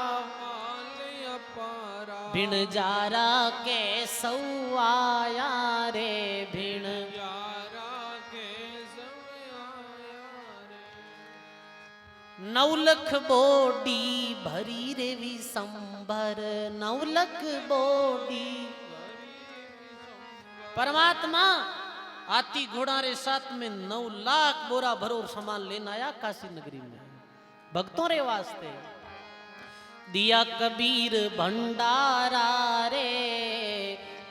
बिनजारा केशव आया रे भिण नौलख बोडी भरी रे विसंबर नौलख बोडी परमात्मा हाथी घोड़ा रे साथ में 9 लाख बोरा भरो सामान लेना आया काशी नगरी में भक्तों रे वास्ते दिया कबीर भंडारा रे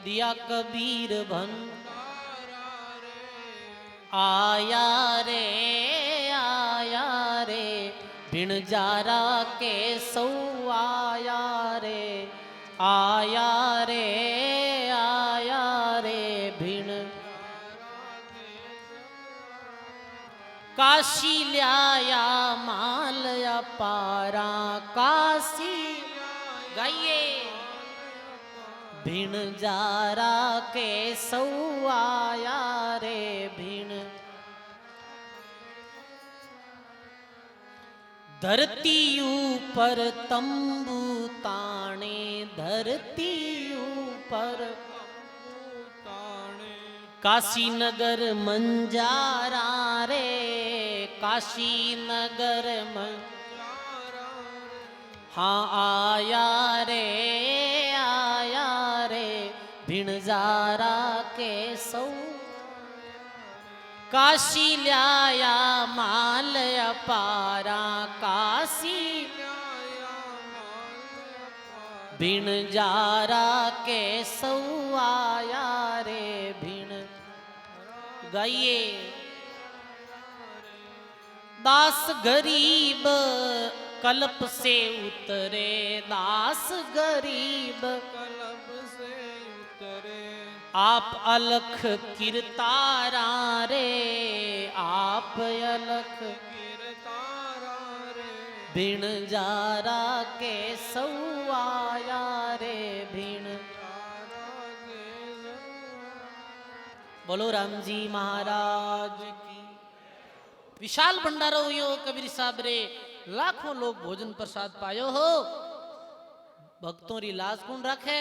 दिया कबीर भंडारा रे आया रे बिनजारा केशव आया रे भिण काशी लाया माल अपारा काशी गाइए बिनजारा केशव आया रे भिण धरती ऊपर तंबू ताने धरती ऊपर काशी नगर मंजारा रे काशी नगर मंजारा हाँ आया रे बिनजारा केशव काशी लाया माल अपारा काशी बिनजारा केशव आया रे गाइए। दास गरीब कल्प से उतरे, दास गरीब कल्प से उतरे, आप अलख किरतारा रे, आप अलख गिरतारा रे, भीण जारा के सौआया रे, भीण तारा के जवा। बोलो राम जी महाराज की। विशाल भंडारो हुयो कबीर साहब रे, लाखों लोग भोजन प्रसाद पायो हो। भक्तों री लाज कौन राखे?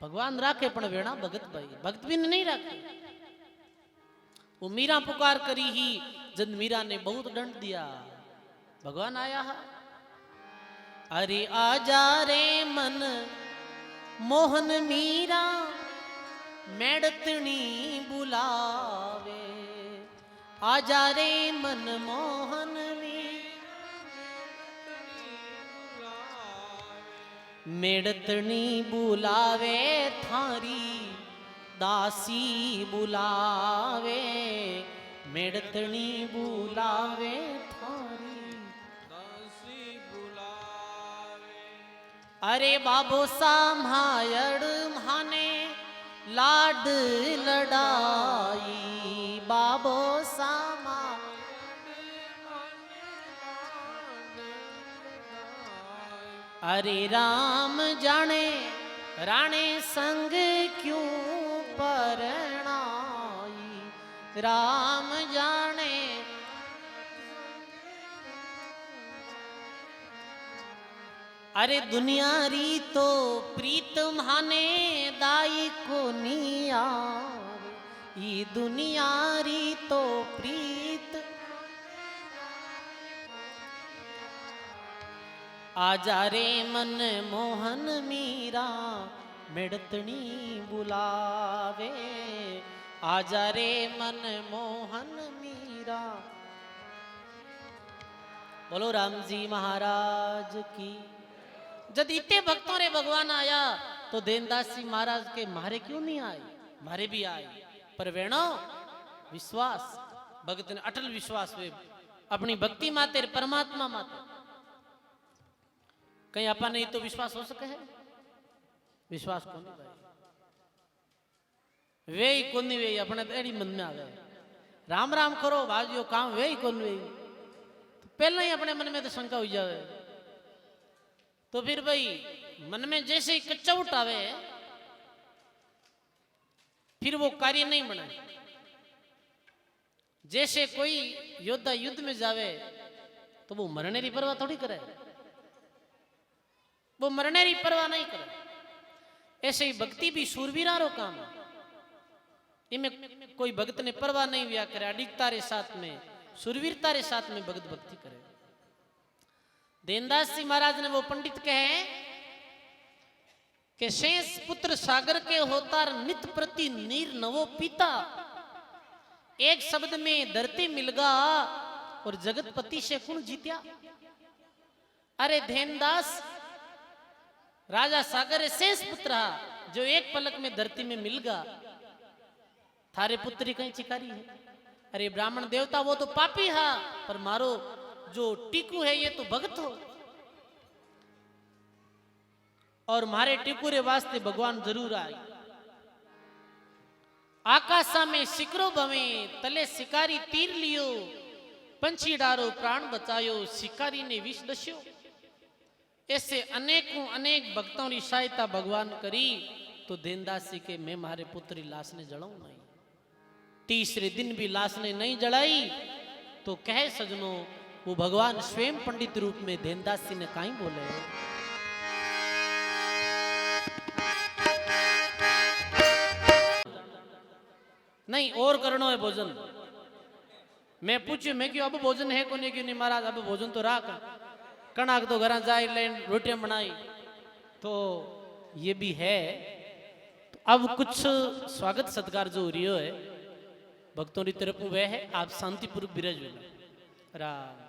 भगवान राखे, पण वेणा भगत भाई, भगत भी नहीं राखे। वो मीरा पुकार करी ही, जब मीरा ने बहुत दंड दिया, भगवान आया है। अरे आजा रे मन मोहन मीरा, मेड़तनी बुलावे। आजा रे मन मोहन मेड़तनी बुलावे, थारी दासी बुलावे, मेड़तनी बुलावे थारी दासी बुलावे। अरे बाबो सामायड़ माने लाड लड़ाई, बाबो सामा अरे राम जाने राणे संग क्यों परणाई, राम जाने अरे दुनिया री तो प्रीत माने दाई को नियार, ये दुनिया री तो प्रीत आजा रे मन मोहन मीरा, मेड़तनी बुलावे। आजा रे मन मोहन मीरा। बोलो राम जी महाराज की। जब इतने भक्तों रे भगवान आया तो देनदास जी महाराज के मारे क्यों नहीं आए? मारे भी आए, पर वेणो विश्वास, भगत ने अटल विश्वास हुए अपनी भक्ति माते परमात्मा माते। कहीं अपन नहीं तो विश्वास हो सके है? विश्वास कौन भाई, वे ही कौन वे अपने एड़ी मन में आ गए। राम राम करो भाजियो काम वे ही कौन वे, तो पहले ही अपने मन में तो शंका हो जावे। तो फिर भाई मन में जैसे ही कच्चा उठावे, फिर वो कार्य नहीं बने। जैसे कोई योद्धा युद्ध में जावे तो वो मरने की परवाह थोड़ी करे, वो मरने की परवाह नहीं करे। ऐसे ही भक्ति भी शूरवीरा रो काम है। इनमें कोई भक्त ने परवाह नहीं व्या करे, अडिगता रे साथ में, शूरवीरता रे साथ में भगत भक्ति करे। देनदास जी महाराज ने वो पंडित कहे कि शेष पुत्र सागर के होतार नित प्रति नीर नवो पीता, एक शब्द में धरती मिलगा और जगतपति से कुण जीत्या। अरे देनदास, राजा सागर शेष पुत्र जो एक पलक में धरती में मिलगा, थारे पुत्री कहीं चिकारी है। अरे ब्राह्मण देवता वो तो पापी है, पर मारो जो टीकू है ये तो भगत हो, और मारे टीकू रे वास्ते भगवान जरूर आए। आकाशा में शिखरो भवे, तले शिकारी तीर लियो, पंछी डारो प्राण बचायो, शिकारी ने विष दस्यो। ऐसे अनेकों अनेक भक्तों की सहायता भगवान करी तो देनदास जी के मैं मारे पुत्री लाश ने जलाऊं नहीं। तीसरे दिन भी लाश ने नहीं जलाई तो कहे सजनों, वो भगवान स्वयं पंडित रूप में देनदास जी ने काई बोले। नहीं और करनो है भोजन। मैं पूछू, मैं क्यों अब भोजन है कोने क्यों नहीं महाराज? अब भोजन तो राख कणाक तो घर जाए लेन रोटियां बनाई तो ये भी है। तो अब कुछ स्वागत सत्कार जो हो रही है भक्तों की तरफ वह है, आप शांतिपूर्वक विराज हुए। राम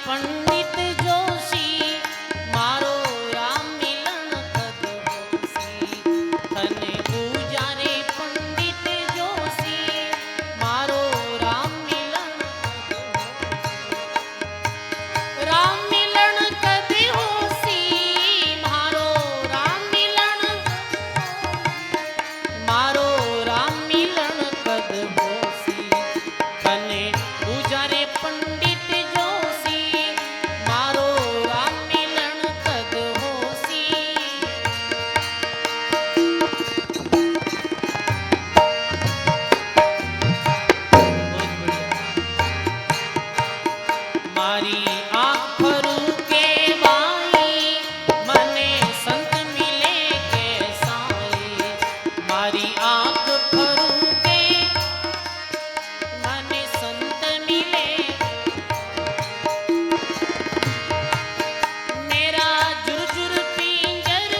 पंडित जोशी मारो राम मिलन कद होसी तने पूजा रे पंडित जोशी मारो राम मिलन राम मिलन कद होसी मारो राम मिलन मारो राम मिलन कद होसी तने पूजा रे पंडित जोशी मारो राम मिलन कद होसी बहुत बढ़िया मारी आँख फरू के बाई मने संत मिले के साई मारी आँख फरू के मने संत मिले मेरा जुरजुर पिंजर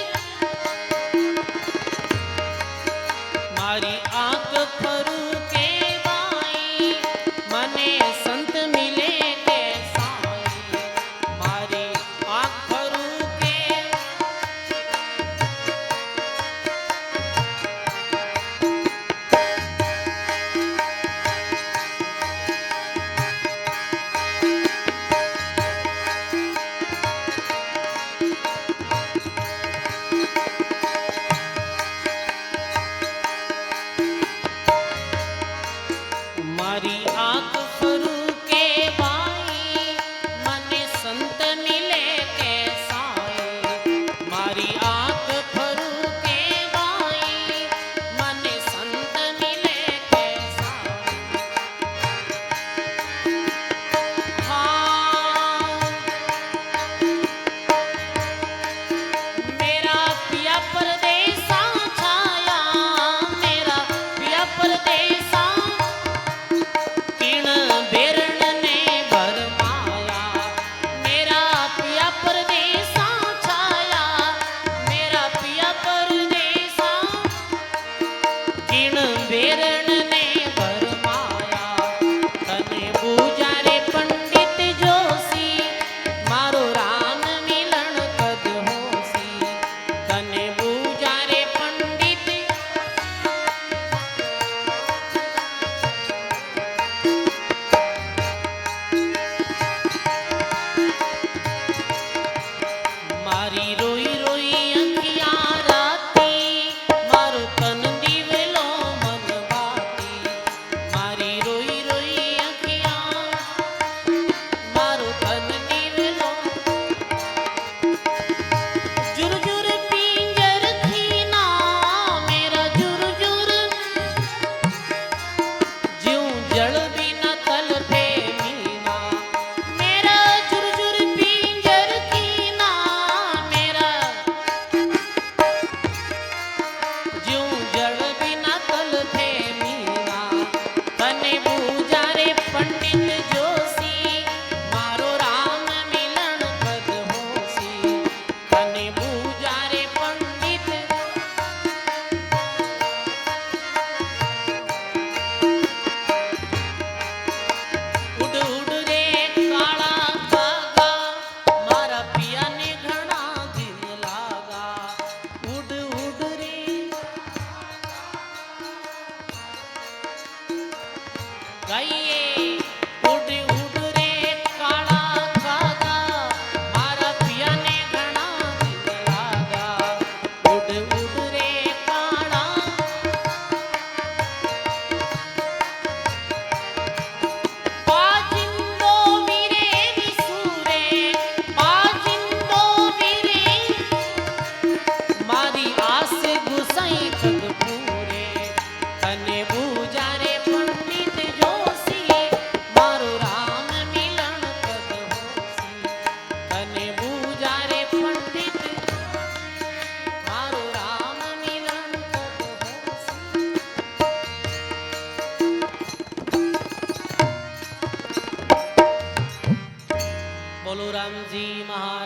मारी आँख फरू के बाई मने संत मिले के साई मारी आँख फरू के मारी आँख फरू के बाई मने संत मिले के साई मारी आँख फरू के बाई मने संत मिले के साई हाँ मेरा पिया परदेसा छाया मेरा पिया परदेसा किण बेरण ने भरमाया मेरा पिया परदेसा छाया मेरा पिया परदेसा किण बेरण ने भरमाया तने पूजा रे पंडित जोशी मारो राम मिलन कद होसी तने पूजा रे पंडित मारी रोई रोई अखियां राती मारो तन दीवलो मन बाती मारी रोई रोई अखियां मारो तन दीवलो जुरजुर पिंजर खीना मेरा जुरजुर ज्यों जल बिना तल पे मीना मेरा जुरजुर पिंजर खीना मेरा ज्यों जल बिना तल पे मीना तने पूजा रे पंडित जोशी मारो राम मिलन कद होसी तने पूजा रे पंडित उड़ उड़ रे काला कागा मारा पिया ने घना दिन लागा उड़ उड़ रे गाइए उड़ उड़ रे काला कागा मारा पिया ने घना दिन लागा उड़ उड़ रे काला पाजिंदो वीरे विसूरे पाजिंदो वीरे मारी आस गुसाई कद पूरे तने पूजा रे पंडित जोशी मारो राम मिलन कद होसी तने पूजा रे पंडित मारो राम मिलन कद होसी बोलो राम जी महाराज